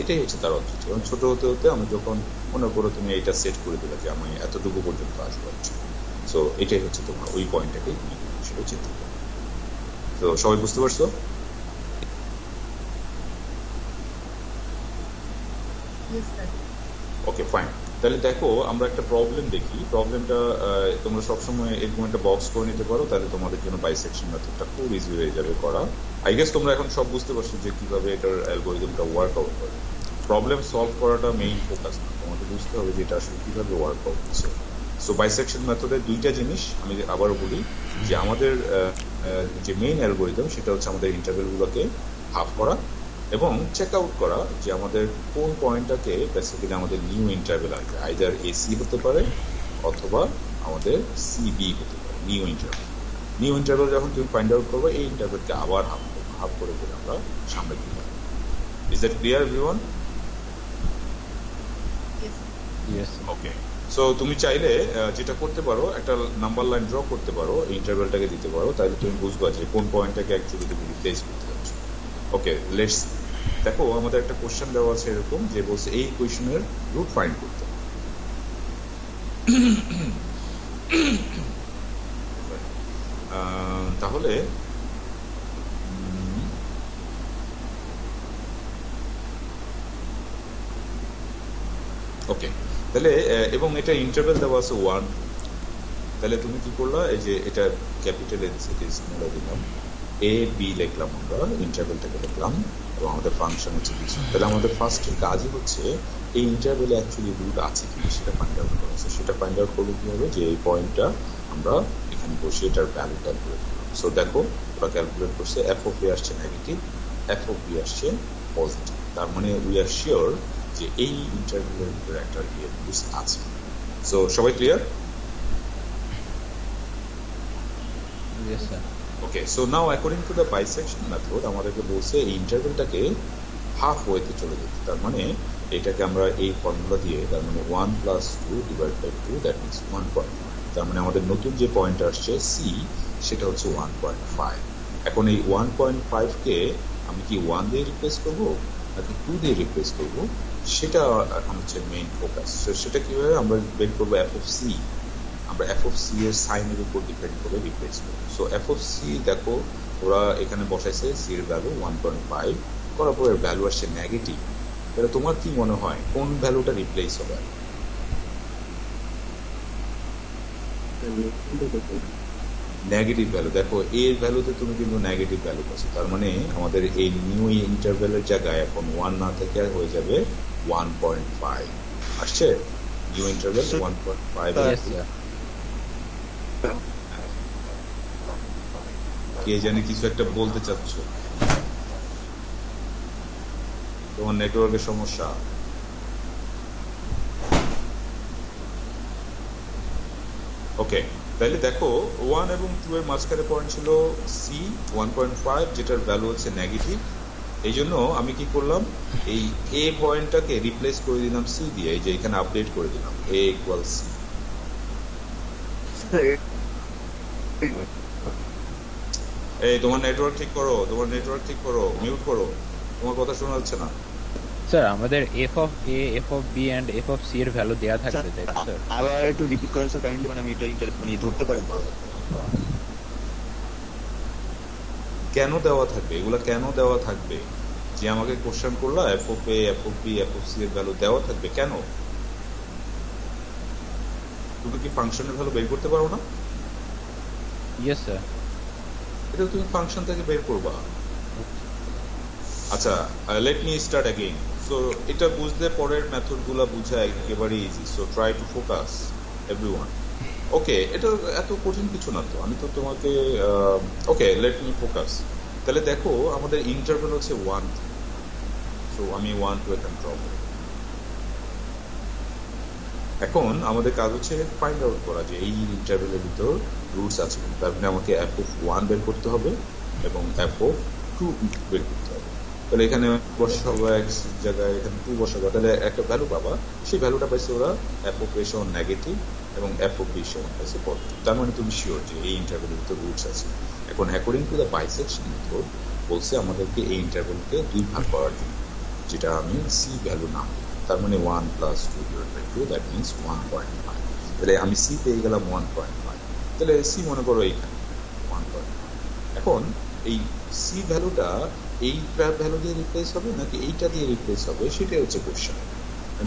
এটাই হচ্ছে তার অর্থ। এবং ছোট হতে হতে আমি যখন মনে করো তুমি এটা সেট করে দিলে যে আমি এতটুকু পর্যন্ত আসবো, সো এটাই হচ্ছে তোমার ওই পয়েন্টটাকেই তুমি সেটা চিন্তা করো। তো সবাই বুঝতে পারছো? ওকে, ফাইন। তাহলে দেখো, আমরা একটা প্রবলেম দেখি। প্রবলেমটা তোমরা সবসময় এরকম একটা বক্স করে নিতে পারো, তাহলে তোমাদের জন্য বাইসেকশন মেথডটা খুব ইজি হয়ে যাবে করা। আই গেস তোমরা এখন সব বুঝতে পারছো যে কিভাবে এটার অ্যালগরিদমটা ওয়ার্ক আউট করে। প্রবলেম সলভ করাটা মেইন ফোকাস না, তোমাকে বুঝতে হবে যে এটা আসলে কিভাবে ওয়ার্ক আউট হচ্ছে। সো বাইসেকশন মেথডের দুইটা জিনিস আমি আবারও বলি, যে আমাদের যে মেইন অ্যালগরিদম সেটা হচ্ছে আমাদের ইন্টারভ্যালগুলোকে হাফ করা এবং চেক আউট করা যে আমাদের কোন পয়েন্টটাকে বেসিক্যালি আমাদের নিউ ইন্টারভ্যাল আসবে, আইদার এসি হতে পারে অথবা আমাদের সিবি হতে পারে। নিউ ইন্টারভ্যাল যখন তুমি ফাইন্ড আউট করবে, এই ইন্টারভ্যালকে আবার হাফ করে আমরা সামনে দিতে হবে। Is that clear everyone? Yes, sir. Okay, so তুমি চাইলে যেটা করতে পারো, একটা নাম্বার লাইন ড্র করতে পারো, ইন্টারভ্যালটাকে দিতে পারো, তাহলে তুমি বুঝবা যে কোন পয়েন্টটাকে অ্যাকচুয়ালি তুমি রিপ্লেস করতে যাচ্ছ। ওকে, লেটস দেখো, আমাদের একটা কোশ্চেন দেওয়া আছে এরকম, যে বলছে এই কোশ্চেনের রুট ফাইন্ড করতে। তাহলে ওকে, তাহলে এবং এটা ইন্টারভ্যাল দেওয়া আছে 1, তাহলে তুমি কি করলা, এই যে এটা ক্যাপিটাল স্মল দিলাম, এ বি লিখলাম, আমরা ইন্টারভ্যালটাকে লিখলাম এবং আমাদের ফাংশন হচ্ছে কিছু। তাহলে আমাদের ফার্স্ট কাজই হচ্ছে এই ইন্টারভ্যালে অ্যাকচুয়ালি রুট আছে কিনা সেটা ফাইন্ড আউট করা। সেটা ফাইন্ড আউট করবো কিভাবে, যে এই পয়েন্টটা আমরা এখানে বসে এটার ভ্যালু ক্যালকুলেট করবো। সো দেখো, ওরা ক্যালকুলেট করছে, এফ অফ এ আসছে নেগেটিভ, এফ অফ বি আসছে পজিটিভ, তার মানে উই আর শিওর যে এই ইন্টারভ্যালের একটা রিয়েল আছে। সো সবাই clear? Yes, sir. Okay, so now according to the bisection method আমাদেরকে বলছে এই ইন্টারভেলটাকে হাফ ওয়েতে চলে যেতে, তার মানে এটাকে আমরা এই ফর্মুলা দিয়ে, তার মানে 1 plus 2 divide by 2 that means 1.5, তার মানে আমাদের নতুন যে পয়েন্ট আসছে সি সেটা হচ্ছে 1.5। এখন এই 1.5 কে আমি কি 1 দিয়ে রিপ্লেস করবো নাকি 2 দিয়ে রিপ্লেস করবো, সেটা এখন হচ্ছে মেইন ফোকাস। সেটা কিভাবে আমরা বের করবো, এফ অফ সি, আমরা এফ অফ সি এর সাইনের উপর ডিপেন্ড করে রিপ্লেস করবো। সো এফ অফ সি দেখো ওরা এখানে বসাইছে সি এর ভ্যালু 1.5, করার পর এর ভ্যালু আসছে নেগেটিভ। তাহলে তোমার কি মনে হয় কোন ভ্যালুটা রিপ্লেস হবে? Negative value. দেখো এর ভ্যালুতে তুমি কিন্তু নেগেটিভ ভ্যালু পাচ্ছ, তার মানে আমাদের এই নিউ ইন্টারভ্যালের জায়গায় এখন 1 না থেকে হয়ে যাবে 1.5 আসছে। New interval 1.5। Yes, sir. কে জানি কিছু একটা বলতে চাচ্ছ, তোমার নেটওয়ার্কের সমস্যা। ওকে, তাহলে দেখো 1 এবং 2 এর মাঝখানে পয়েন্ট ছিল সি 1.5, যেটার ভ্যালু হচ্ছে নেগেটিভ। এই জন্য আমি কি করলাম, এই এ পয়েন্টটাকে রিপ্লেস করে দিলাম সি দিয়ে, এই যে এখানে আপডেট করে দিলাম এ ইকুয়াল সি। এই তোমার নেটওয়ার্ক ঠিক করো, তোমার নেটওয়ার্ক ঠিক করো, মিউট করো, তোমার কথা শোনা যাচ্ছে না। স্যার আমাদের f of a, f of b and f of C এর ভ্যালু দেয়া থাকবে, তাই তো স্যার? আবার একটু রিপিট করেন স্যার কাইন্ডলি, মানে আমি এটা মানে ধরতে পারি না। কেন দেওয়া থাকবে এগুলা, কেন দেওয়া থাকবে? যে আমাকে কোশ্চেন করলা f of a, f of b, f of C এর ভ্যালু দেওয়া থাকবে কেন? তুমি কি ফাংশনের ভ্যালু বের করতে পারো না? Yes sir. এটা তুমি ফাংশন থেকে বের করবা। আচ্ছা, let me start again. So এটা বুঝতে পরের মেথড গুলা বুঝা একেবারে easy. So try to focus everyone. Okay, এটা এত কঠিন কিছু না তো, আমি তো তোমাকে ওকে লেট মি ফোকাস। তাহলে দেখো আমাদের ইন্টারভ্যাল হচ্ছে 1, সো আমি 1 টু এখানে ড্র করব। এখন আমাদের কাজ হচ্ছে ফাইন্ড আউট করা যে এই ইন্টারভ্যালের ভিতর রুটস আছে, তার মানে আমাকে এফ অফ 1 বের করতে হবে এবং এফ অফ 2 বের করতে হবে। তাহলে এখানে বসাবো এক জায়গায়, এখানে 2 বসাবো, তাহলে একটা ভ্যালু পাবা। সেই ভ্যালুটা পাইছে ওরা এফ অফ এ সমান নেগেটিভ এবং এফ অফ বি সমান পাইছে পজিটিভ। তার মানে তুমি শিওর যে এই ইন্টারভ্যালের ভিতর রুটস আছে। এখন according to the bisection method বলছে আমাদেরকে এই ইন্টারভ্যালকে 2 ভাগ করার জন্য, যেটা আমি সি ভ্যালু নাম দিই। তার মানে 1 plus 2 divide by 2 that means 1.5। তাহলে আমি সি পেয়ে গেলাম 1.5। তাহলে সি মনে করো এইখানে 1.5। এখন এই সি ভ্যালুটা এই ভ্যালু দিয়ে রিপ্লেস হবে নাকি এইটা দিয়ে রিপ্লেস হবে, সেটাই হচ্ছে কোশ্চেন।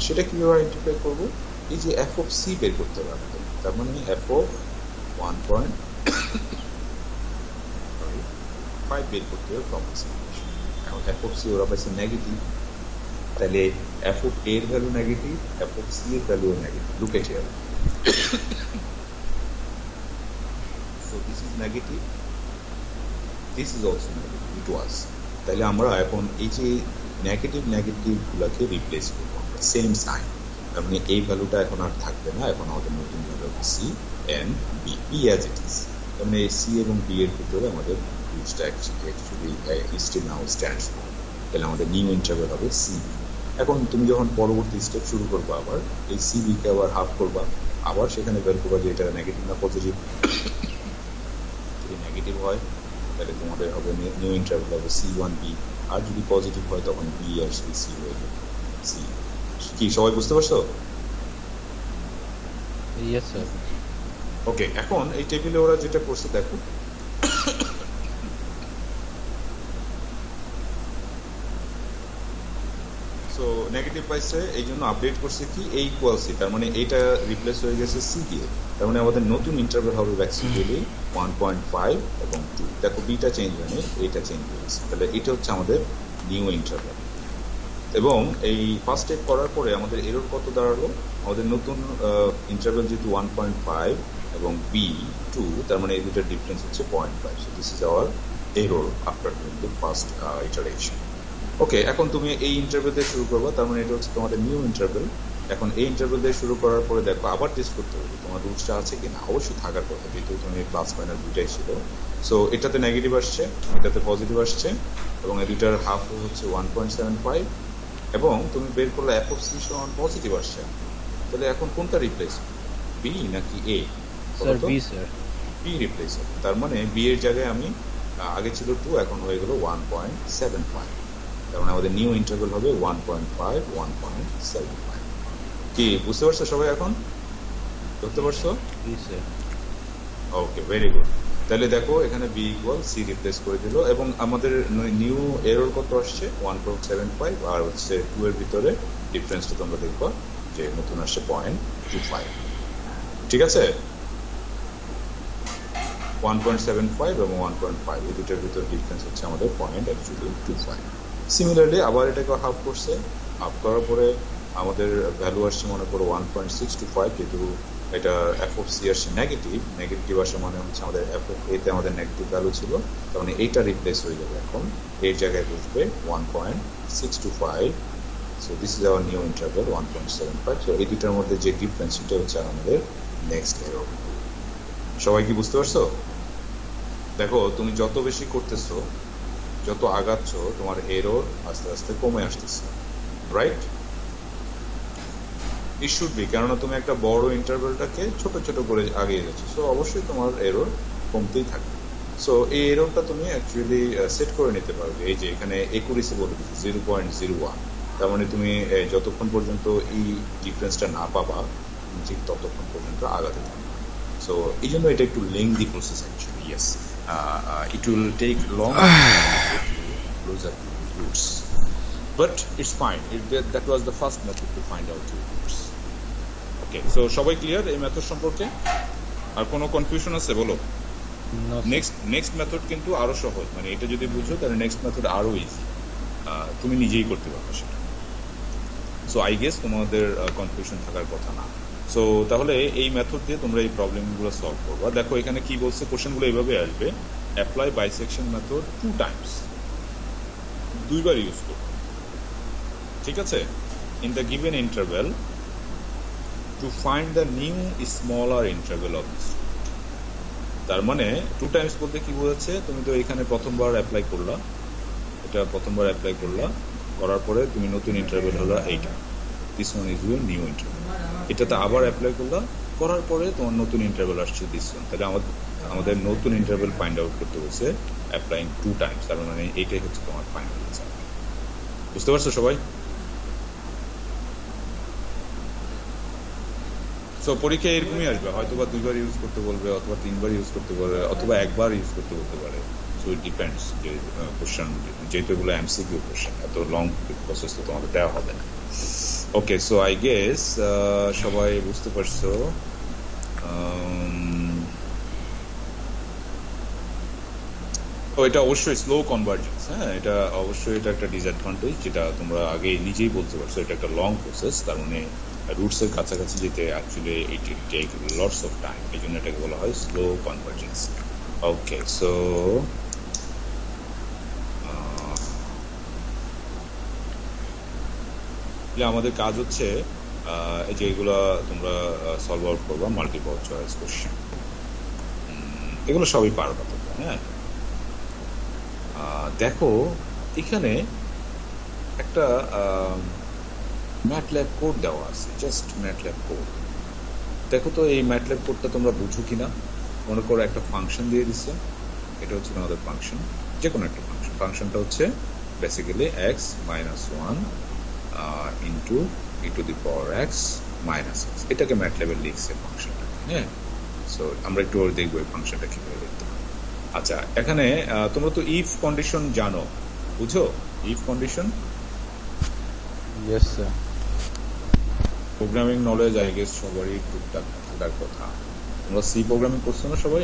সেটা কিভাবে আইডেন্টিফাই করবো? এই যে এফ অফ সি বের করতে হবে আমাদের, তার মানে এফ অফ 1.5 বের করতে হবে ফ্রম দিস ইকুয়েশন। এখন এফ অফ সি ওরা পাইছে নেগেটিভ, তাহলে এফ অফ এর value negative, F of C এর value negative. Look at here, so this is negative, this is also negative, it was. তাহলে আমরা এখন এই যে নেগেটিভ গুলাকে রিপ্লেস করবো আমরা সেম সাইন, তার মানে এই ভ্যালুটা এখন আর থাকবে না, এখন আমাদের নতুন value C and B, B as it is. তার মানে সি এবং বি এর ভিতরে আমাদের রুটসটা actually still now stands for. তাহলে আমাদের নিউ ইন্টারভ্যাল হবে সি। এখন তুমি যখন পরবর্তী স্টেপ শুরু করবা, আবার এই সি বি কে আবার হাফ করবা, আবার সেখানে বের করবা যে এটা নেগেটিভ না পজিটিভ। যদি নেগেটিভ হয় তাহলে তোমাদের হবে নিউ ইন্টারভ্যাল হবে C1B, আর যদি পজিটিভ হয় তখন বি আর সি হয়ে যাবে সি। কি সবাই বুঝতে পারছো? Yes sir. ওকে, এখন এই টেবিলে ওরা যেটা করছে দেখো, সো নেগেটিভ পাইছে এই জন্য আপডেট করছে কি এ ইকুয়াল সি, তার মানে এইটা রিপ্লেস হয়ে গেছে সি দিয়ে। তার মানে আমাদের নতুন ইন্টারভ্যাল হবে ব্যাকসিক্যালি 1.5 এবং 2। দেখো বিটা চেঞ্জ হয়নি, এইটা চেঞ্জ হয়ে গেছে। তাহলে এটা হচ্ছে আমাদের নিউ ইন্টারভ্যাল। এবং এই ফার্স্ট স্টেপ করার পরে আমাদের এরর কত দাঁড়ালো, আমাদের নতুন ইন্টারভ্যাল যেহেতু 1.5 এবং বি 2, তার মানে এই দুটার ডিফারেন্স হচ্ছে 0.5। So this is our error after doing the first iteration. Okay, এখন তুমি এই ইন্টারভ্যাল দিয়ে শুরু করবা, তার মানে এটা হচ্ছে তোমাদের নিউ ইন্টারভ্যাল এখন এই ইন্টারভেল দিয়ে শুরু করার পরে দেখো আবার টেস্ট করতে হবে তোমার রুটসটা আছে কিনা, অবশ্যই থাকার কথা যেহেতু তুমি প্লাস মাইনাস দুইটাই ছিল। সো এটাতে নেগেটিভ আসছে, এটাতে পজিটিভ আসছে, এবং এই দুইটার হাফ হচ্ছে 1.75, এবং তুমি বের করলে এফ অফ সি সমান পজিটিভ আসছে। তাহলে এখন কোনটা রিপ্লেস, বি নাকি A? Sir B sir. B replace হবে, তার মানে বি এর জায়গায় আমি আগে ছিল 2, এখন হয়ে গেল 1.75, তার মানে আমাদের নিউ ইন্টারভেল হবে 1.5 1.75। কি বুঝতে পারছো সবাই? এখন ধরতে পারছো? B sir. Okay, very good. তাহলে দেখো এখানে বি ইকুয়াল সি রিপ্লেস করে দিল, এবং আমাদের নিউ এরর কত আসছে 1.75, আর হচ্ছে 2 এর ভিতরে ডিফারেন্সটা তোমরা দেখবা যে নতুন আসছে 0.25। ঠিক আছে, 1.75 এবং 1.5 এই দুটোর ভিতর ডিফারেন্স হচ্ছে আমাদের 0.25। সিমিলারলি আবার এটাকে হাফ করছে, হাফ করার পরে আমাদের ভ্যালু আসছে মনে করো 1.625, যেহেতু এটা এফ অফ সি আসছে নেগেটিভ, নেগেটিভ আসে মানে হচ্ছে আমাদের এফ অফ এতে আমাদের নেগেটিভ ভ্যালু ছিল, তার মানে এইটা রিপ্লেস হয়ে যাবে, এখন এর জায়গায় বসবে 1.625। So this is our new interval 1.75। So এই দুটার মধ্যে যে ডিফারেন্স সেটা হচ্ছে আমাদের নেক্সট এরর। সবাই কি বুঝতে পারছো? দেখো তুমি যত বেশি করতেছো, যত আগাচ্ছ, তোমার এরর আস্তে আস্তে কমে আসতেছে, রাইট? ইট শুড বি, কেননা তুমি একটা বড় ইন্টারভেলটাকে ছোট ছোট করে আগিয়ে যাচ্ছ, সো অবশ্যই তোমার এরর কমতেই থাকবে। সো এই এররটা তুমি অ্যাকচুয়ালি সেট করে নিতে পারবে, এই যে এখানে একুরেসি বলে দিচ্ছি 0.01, তার মানে তুমি যতক্ষণ পর্যন্ত এই ডিফারেন্সটা না পাবা ঠিক ততক্ষণ পর্যন্ত আগাতে থাকবে। সো এই জন্য এটা একটু lengthy process actually, yes, it will take long closer to roots, but it's fine. That was the first method to find out the roots. Okay, so সবাই ক্লিয়ার এই মেথড সম্পর্কে? আর কোনো কনফিউশন আছে বলো? নেক্সট মেথড কিন্তু আরো সহজ, মানে এটা যদি বুঝো তাহলে নেক্সট মেথড আরো ইজি, তুমি নিজেই করতে পারবে সেটা। সো আই গেস তোমাদের কনফিউশন থাকার কথা না। সো তাহলে এই মেথড দিয়ে তোমরা এই প্রবলেমগুলো সলভ করবা। দেখো এখানে কি বলছে, কোশ্চেনগুলো এইভাবে আসবে, apply bisection method 2 Times, 2 bar use করবে, ঠিক আছে, in the given interval to find the new smaller interval of this. তার মানে 2 টাইমস বলতে কি বোঝাচ্ছে, তুমি তো এখানে প্রথমবার অ্যাপ্লাই করলা, এটা প্রথমবার অ্যাপ্লাই করলা, করার পরে তুমি নতুন ইন্টারভেল হলো এইটা, this one is your new interval. এটাতে আবার অ্যাপ্লাই করলা, করার পরে তোমার নতুন ইন্টারভেল আসছে দিস ওয়ান। তাহলে আমাদের নতুন ইন্টারভেল ফাইন্ড আউট করতে হচ্ছে অ্যাপ্লাইং 2 টাইমস, তার মানে এইটাই হচ্ছে তোমার ফাইনাল রেজাল্ট। বুঝতে পারছো সবাই? সো পরীক্ষা এরকমই আসবে, হয়তো বা 2 বার ইউজ করতে বলবে, অথবা 3 বার ইউজ করতে বলবে, অথবা 1 বার ইউজ করতে বলতে পারে। সো ইট ডিপেন্ডস যে কোশ্চেন, যেহেতু এগুলো এমসিকিউ কোশ্চেন, এত লং প্রসেস তো তোমাদের দেওয়া হবে না। ওকে, সো আই গেস সবাই বুঝতে পারছো। এটা অবশ্যই স্লো কনভার্জেন্স, হ্যাঁ, এটা অবশ্যই এটা একটা ডিসঅ্যাডভান্টেজ, যেটা তোমরা আগে নিজেই বলতে পারছো, এটা একটা লং প্রসেস, তার মানে রুটস এর কাছাকাছি যেতে actually it take lots of time, এই জন্য এটাকে বলা হয় স্লো কনভার্জেন্স। ওকে, সো আমাদের কাজ হচ্ছে এই যে এগুলো তোমরা সলভ আউট করবা, মাল্টিপল চয়েস কোশ্চেন, এগুলো সবই পারবা তোমরা। হ্যাঁ, দেখো এখানে একটা ম্যাটল্যাব কোড দেওয়া আছে, জাস্ট ম্যাটল্যাব কোড। দেখো তো এই ম্যাটল্যাব কোডটা তোমরা বুঝো কিনা। মনে করো একটা ফাংশন দিয়ে দিচ্ছে, এটা হচ্ছে আমাদের ফাংশন, যে কোনো একটা ফাংশন। ফাংশনটা হচ্ছে basically x - 1 into e to the power x minus x, এটাকে ম্যাটল্যাবে লিখছে ফাংশনটা। হ্যাঁ, সো আমরা একটু দেখবো এই ফাংশনটা কিভাবে লিখতে হয়। আচ্ছা, এখানে তোমরা তো ইফ কন্ডিশন জানো, বুঝো if condition? Yes sir. Programming knowledge I guess সবারই টুকটাক থাকার কথা। তোমরা সি প্রোগ্রামিং করছো না সবাই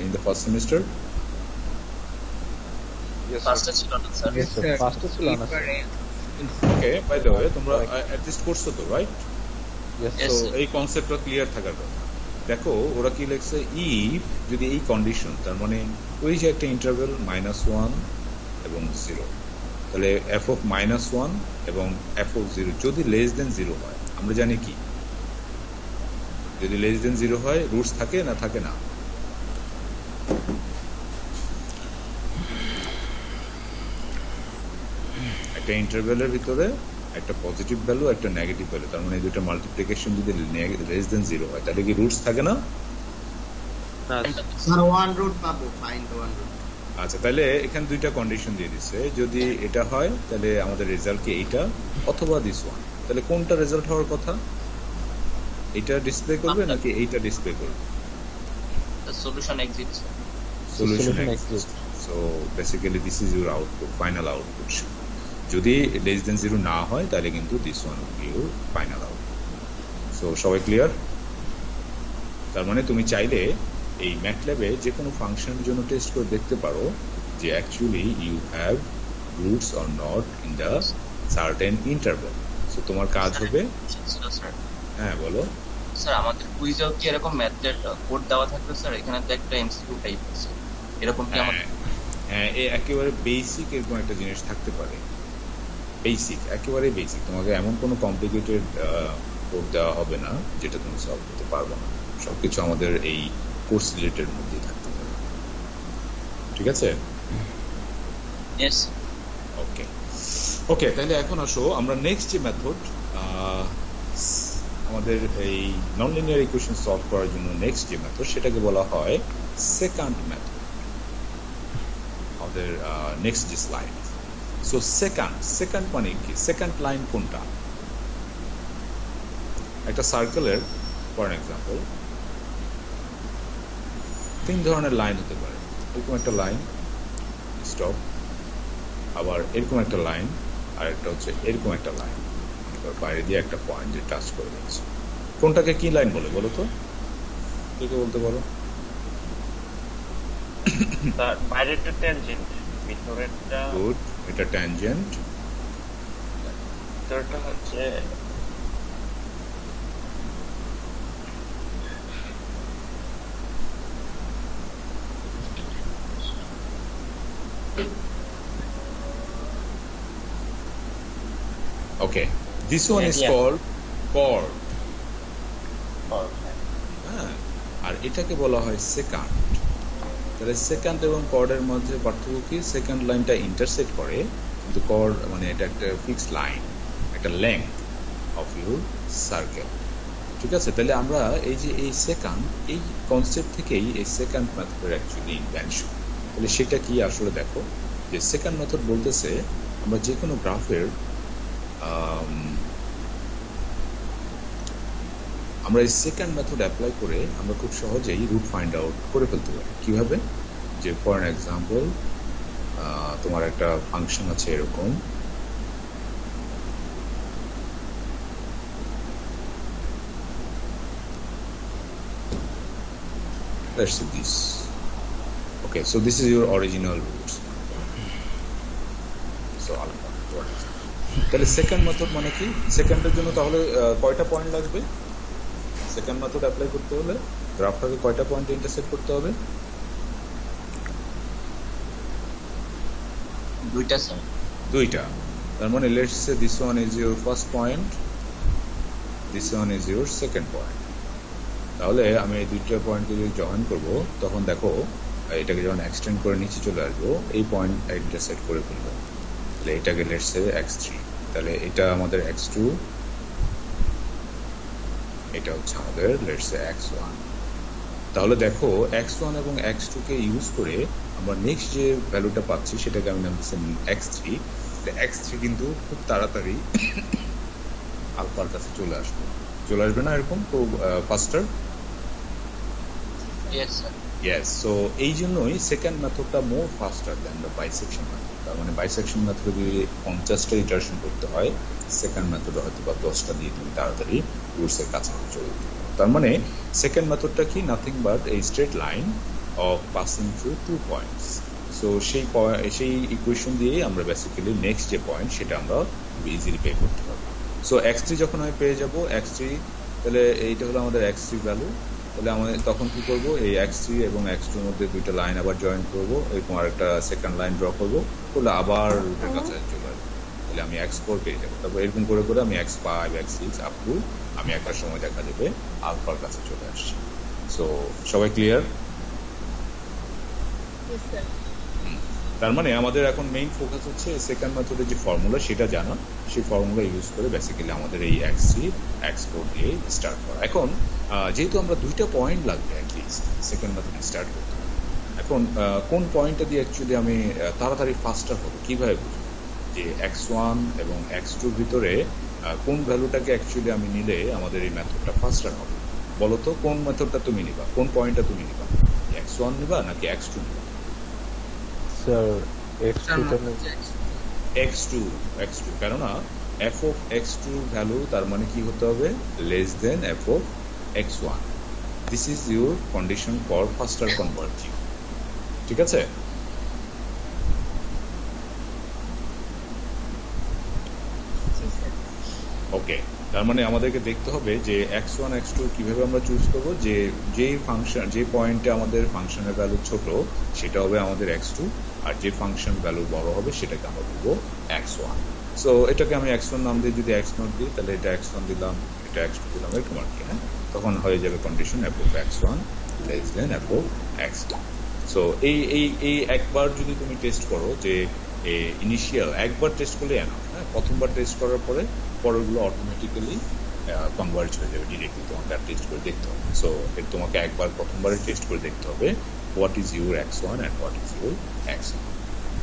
ইন দ্য ফার্স্ট সেমিস্টার? ফার্স্টে ছিল না স্যার। ইয়েস স্যার, ফার্স্টে ছিল না sir. Okay, by the way তোমরা অ্যাডজাস্ট করছো তো, রাইট? ইয়েস তো এই কনসেপ্টটা ক্লিয়ার থাকার কথা। দেখো ওরা কি লিখছে, ইফ যদি এই কন্ডিশন, তার মানে ওই যে একটা ইন্টারভেল -1 এবং 0, তাহলে এফ অফ -1 এবং এফ অফ 0 যদি লেস দেন 0 হয়, আমরা জানি কি যদি লেস দেন 0 হয় রুটস থাকে না থাকে না? একটা ইন্টারভ্যালের ভিতরে একটা পজিটিভ ভ্যালু একটা নেগেটিভ ভ্যালু, তার মানে এই দুটো মাল্টিপ্লিকেশন যদি লেস দেন 0 হয় তাহলে কি রুটস থাকে না? স্যার ওয়ান রুট পাবো, ফাইন্ড ওয়ান রুট। আচ্ছা, তাহলে এখানে দুইটা কন্ডিশন দিয়ে দিচ্ছে, যদি এটা হয় তাহলে আমাদের রেজাল্ট কি এইটা অথবা দিস ওয়ান। তাহলে কোনটা রেজাল্ট হওয়ার কথা? এটা ডিসপ্লে করবে নাকি এইটা ডিসপ্লে করবে? The solution exists. Solution exists. So basically this is your output, final output. যদি less than 0 না হয় তাহলে কিন্তু this one will be your final output. So সবাই ক্লিয়ার? তার মানে তুমি চাইলে এই ম্যাটল্যাবে যে কোনো ফাংশনের জন্য টেস্ট করে দেখতে পারো যে actually you have roots or not in the certain interval. So তোমার কাজ হবে, স্যার হ্যাঁ বলো। স্যার আমাদের কুইজেও কি এরকম ম্যাথড কোড দেওয়া থাকবে স্যার? এখানে তো একটা এমসিকিউ টাইপ আছে, এরকম কি আমাদের? হ্যাঁ, একেবারে বেসিক এরকম একটা জিনিস থাকতে পারে, বেসিক, একেবারে বেসিক। তোমাকে এমন কোনো কমপ্লিকেটেড কোড দেওয়া হবে না যেটা তুমি সলভ করতে পারবে না। সবকিছু আমাদের এই কোর্স রিলেটেড মধ্যেই থাকতে পারে, ঠিক আছে? ইয়েস। ওকে ওকে, তাহলে এখন আসো আমরা নেক্সট যে মেথড আমাদের এই নন লিনিয়ার ইকুয়েশন সলভ করার জন্য নেক্সট যে মেথড সেটাকে বলা হয় সেকেন্ড মেথড। আমাদের নেক্সট যে স্লাইড। সো সেকেন্ড মানে কি? সেকেন্ড লাইন কোনটা? একটা সার্কেলের ফর এক্সাম্পল 3 ধরনের লাইন হতে পারে। এরকম একটা লাইন স্টপ, আবার এরকম একটা লাইন, আর একটা হচ্ছে এরকম একটা লাইন বাইরে দিয়ে একটা পয়েন্ট যে টাচ করে দিচ্ছে। কোনটাকে কি লাইন বলে বলো তো? কে বলতে পারো? তার বাইরেটা ট্যানজেন্ট, ভিতরেরটা গুড, এটা ট্যানজেন্ট। ভিতরটা হচ্ছে Okay, this one is called chord. হ্যাঁ, আর এটাকে বলা হয় সেকেন্ড। তাহলে সেকেন্ড এবং কর্ডের মধ্যে পার্থক্য কি? সেকেন্ড লাইনটা ইন্টারসেক্ট করে, কিন্তু কর্ড মানে এটা একটা ফিক্সড লাইন, একটা লেংথ অফ ইউর সার্কেল, ঠিক আছে? তাহলে আমরা এই যে এই সেকেন্ড, এই কনসেপ্ট থেকেই এই সেকেন্ড মেথডের অ্যাকচুয়ালি ইনভেনশন। তাহলে সেটা কি আসলে দেখো, যে সেকেন্ড মেথড বলতেছে আমরা যে কোনো গ্রাফের আমরা এই সেকেন্ড মেথড অ্যাপ্লাই করে আমরা খুব সহজেই রুট ফাইন্ড আউট করে ফেলতে পারি। কিভাবে? যে ফর এক্সাম্পল তোমার একটা ফাংশন আছে এরকম, let's see this. Okay, so this is your original roots. So alpha. তাহলে সেকেন্ড মেথড মানে কি? সেকেন্ডের জন্য তাহলে কয়টা পয়েন্ট লাগবে? সেকেন্ড মেথড অ্যাপ্লাই করতে হলে গ্রাফটাকে কয়টা পয়েন্টে ইন্টারসেক্ট করতে হবে? দুইটা স্যার। দুইটা। তার মানে let's say this one is your first point, this one is your second point. তাহলে আমি এই দুইটা পয়েন্টকে যদি জয়েন করব তখন দেখো এটাকে যখন এক্সটেন্ড করে নিচে চলে আসবো এই পয়েন্ট ইন্টারসেক্ট করে ফেলবো। তাহলে এটাকে লেটস সে x3, তাহলে এটা আমাদের x2, এটা হচ্ছে আমাদের লেটস সে x1। তাহলে দেখো x1 এবং x2 কে ইউজ করে আমরা নেক্সট যে ভ্যালুটা পাচ্ছি সেটাকে আমি নাম দিচ্ছি x3। x3 কিন্তু খুব তাড়াতাড়ি আলফার কাছে চলে আসবে না এরকম তো faster? Yes sir. Yes. So এই জন্যই সেকেন্ড মেথডটা more faster than the bisection method. তার মানে বাইসেকশন মেথডে যদি 50টা ইটারেশন করতে হয়, সেকেন্ড মেথডে হয়তো বা 10টা দিয়ে তুমি তাড়াতাড়ি রুটসের কাছাকাছি চলে যেতে পারো। তার মানে সেকেন্ড মেথডটা কি? নাথিং বাট এই straight line of passing through 2 points. So সেই ইকুয়েশন দিয়ে আমরা বেসিক্যালি নেক্সট যে পয়েন্ট সেটা আমরা ইজিলি পে করতে পারবো। সো x3 যখন আমি পেয়ে যাবো x3, তাহলে এইটা হলো আমাদের x3 ভ্যালু। তাহলে আমি তখন কি করব, এই x3 এবং x2 এর মধ্যে দুইটা লাইন আবার জয়েন করব, এরকম আরেকটা সেকেন্ড লাইন ড্র করব, তাহলে আবার রুটের কাছে চলে আসবে, তাহলে আমি x4 পেয়ে যাবো। তারপর এরকম করে করে আমি x5 x6 আপ টু আমি একটা সময় দেখা যাবে আলফার কাছে চলে আসছি। সো সবাই ক্লিয়ার? তার মানে আমাদের এখন মেইন ফোকাস হচ্ছে সেকেন্ড মেথডের যে ফর্মুলা সেটা জানা, সেই ফর্মুলা ইউজ করে বেসিক্যালি আমাদের এই x3 x4 দিয়ে স্টার্ট করা। এখন যেহেতু আমরা দুইটা পয়েন্ট লাগবে অ্যাটলিস্ট সেকেন্ড মেথড স্টার্ট করতে, এখন কোন পয়েন্টটা দিয়ে অ্যাকচুয়ালি আমি তাড়াতাড়ি ফাস্টার হবো কিভাবে বুঝবো যে x1 এবং x2 ভিতরে কোন ভ্যালুটাকে অ্যাকচুয়ালি আমি নিলে আমাদের এই মেথডটা ফাস্টার হবে? বলো তো কোন মেথডটা তুমি নিবা, কোন পয়েন্টটা তুমি নিবা, x1 নিবা নাকি x2 নিবা? স্যার x2 কেননা f of x2 ভ্যালু তার মানে কি হতে হবে, less than f of x1। This is your condition for ফাস্টার converging. ঠিক আছে? ওকে, তার মানে আমাদেরকে দেখতে হবে যে x1 x2 কিভাবে আমরা চুজ করব, যে যেই ফাংশন যে পয়েন্টে আমাদের ফাংশনের ভ্যালু ছোট সেটা হবে আমাদের x2, আর যে ফাংশন ভ্যালু বড় হবে সেটাকে আমরা বলবো x1। সো এটাকে আমি x1 নাম দিয়ে যদি x0 দিই, তাহলে এটা x1 দিলাম, এটা x2 দিলাম, এরকম আর কি। হ্যাঁ, তখন হয়ে যাবে condition f of x1 less than f of x2। So এই একবার যদি তুমি টেস্ট করো, যে ইনিশিয়াল একবার টেস্ট করলে এনাফ, হ্যাঁ, প্রথমবার টেস্ট করার পরে পরেরগুলো অটোমেটিক্যালি কনভার্জ হয়ে যাবে ডিরেক্টলি, তোমাকে আর টেস্ট করে দেখতে হবে। সো তোমাকে একবার প্রথমবারে টেস্ট করে দেখতে হবে what is your x1 and what is your x2।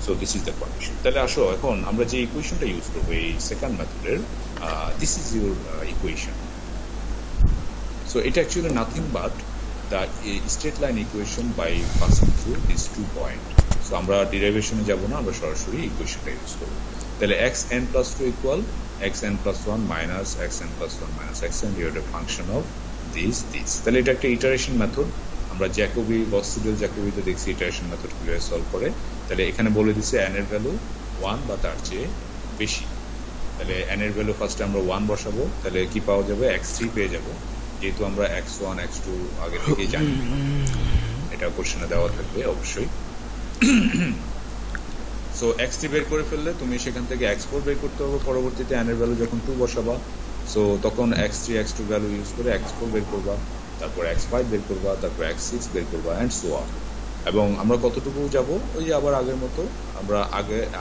So this is the condition. তাহলে আসো এখন আমরা যে ইকুয়েশনটা ইউজ করবো এই সেকেন্ড মেথডের, this is your equation. So এটা actually nothing but the straight line equation by passing through this 2 point. So আমরা ডিরাইভেশনে যাব না, আমরা সরাসরি ইকুয়েশনটা ইউজ করবো। তাহলে xn+2 equal xn+1 minus xn+1 minus xn divided function of this. তাহলে এটা একটা ইটারেশন মেথড। আমরা জ্যাকোবি গস-সিডেল জ্যাকোবিতে দেখছি ইটারেশন মেথড কিভাবে সলভ করে। তাহলে এখানে বলে দিচ্ছে n এর ভ্যালু 1 বা তার চেয়ে বেশি। তাহলে n এর ভ্যালু ফার্স্টে আমরা 1 বসাবো, তাহলে কি পাওয়া যাবে, x3 পেয়ে যাব, যেহেতু আমরা x1 x2 আগে থেকেই জানি, এটা কোশ্চেনে দেওয়া থাকবে অবশ্যই। সো x3 বের করে ফেললে তুমি সেখান থেকে x4 বের করতে হবে পরবর্তীতে, n এর ভ্যালু যখন 2 বসাবা। সো তখন x3 x2 ভ্যালু ইউজ করে x4 বের করবা, তারপর x5 বের করবা, তারপর x6 বের করবা, এন্ড সো অন। এবং আমরা কতটুকু যাব, ওই যে আবার আগের মতো আমরা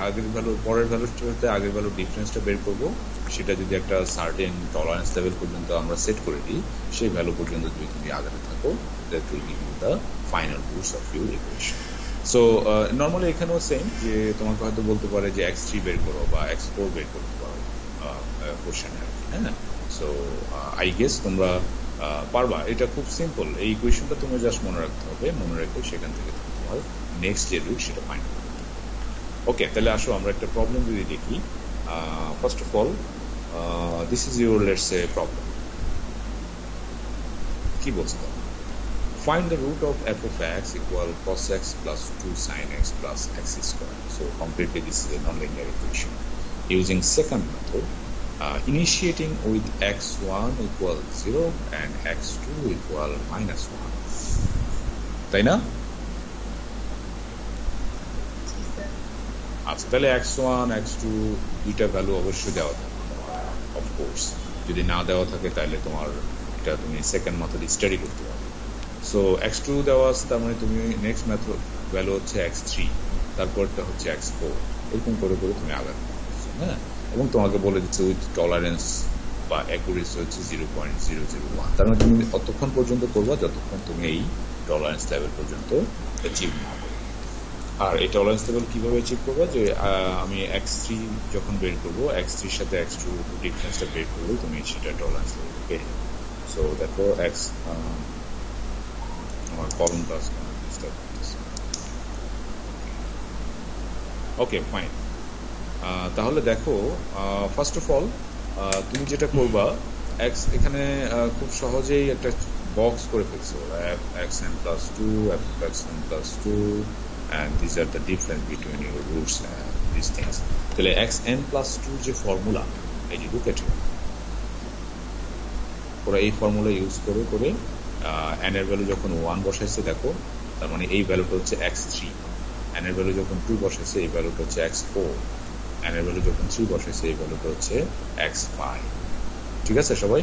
আগের ভ্যালু পরের ভ্যালুর সাথে আগের ভ্যালু ডিফারেন্সটা বের করব। সেটা যদি একটা সার্টেন টলারেন্স লেভেল পর্যন্ত আমরা সেট করে দিই, সেই ভ্যালু পর্যন্ত যদি তুমি আগাতে থাকো, that will give you the final roots of your equation. So normally এখানেও সেম, যে তোমাকে হয়তো বলতে পারে যে x3 বের করো বা x4 বের করতে পারো কোশ্চেনে আর কি। হ্যাঁ, সো আই গেস তোমরা পারবা। এটা খুব সিম্পল, এই ইকুয়েশনটা তুমি জাস্ট মনে রাখতে হবে, মনে রেখে সেখান থেকে তোমার নেক্সট যে রুট সেটা ফাইন্ড করতে হবে। ওকে, তাহলে আসো আমরা একটা প্রবলেম যদি দেখি। First of all this is your let's say problem. কি বলছে? Find the root of f of x equal cos x plus 2 sin x plus x square. So completely this is a nonlinear equation. Using second method, initiating with x1 equal 0 and x2 equal minus 1. তাই না? আচ্ছা, তাহলে x1 x2 দুইটা value অবশ্যই দেওয়া থাকে of course. যদি না দেওয়া থাকে তাহলে তোমার এটা তুমি সেকেন্ড মেথড স্টাডি করতে হবে। সো x2 দেওয়া আছে, তার মানে তুমি নেক্সট মেথড ভ্যালু হচ্ছে x3, তারপরটা হচ্ছে x4, এরকম করে করে তুমি আগাতে পারছো। হ্যাঁ, এবং তোমাকে বলে দিচ্ছে উইথ টলারেন্স বা অ্যাকুরেসি হচ্ছে 0.001। তার মানে তুমি অতক্ষণ পর্যন্ত করবা যতক্ষণ তুমি এই টলারেন্স লেভেল পর্যন্ত অ্যাচিভ না করো। আর এই টলারেন্স লেভেল কিভাবে অ্যাচিভ করবা, যে আমি x3 যখন বের করবো, x3 এর সাথে x2 ডিফারেন্সটা বের করলে তুমি সেটা টলারেন্স লেভেল পেয়ে যাবে। সো দেখো আমার কলম ক্লাস ডিস্টার্ব করতেছে। ওকে, ফাইন। তাহলে দেখো, ফার্স্ট অফ অল তুমি যেটা করবা, এখানে খুব সহজেই একটা বক্স করে ফেলছো, xn+2 xn+2 and these are the difference between your roots and these things. তাহলে xn+2 যে ফর্মুলা, এই যে look at it, ওরা এই ফর্মুলা ইউজ করে n এর ভ্যালু যখন 1 বসাইছে দেখো, তার মানে এই ভ্যালুটা হচ্ছে x3, n এর ভ্যালু যখন 2 বসাইছে এই ভ্যালুটা হচ্ছে x4, n এর ভ্যালু যখন 3 বসাইছে এই ভ্যালুটা হচ্ছে x5। ঠিক আছে সবাই?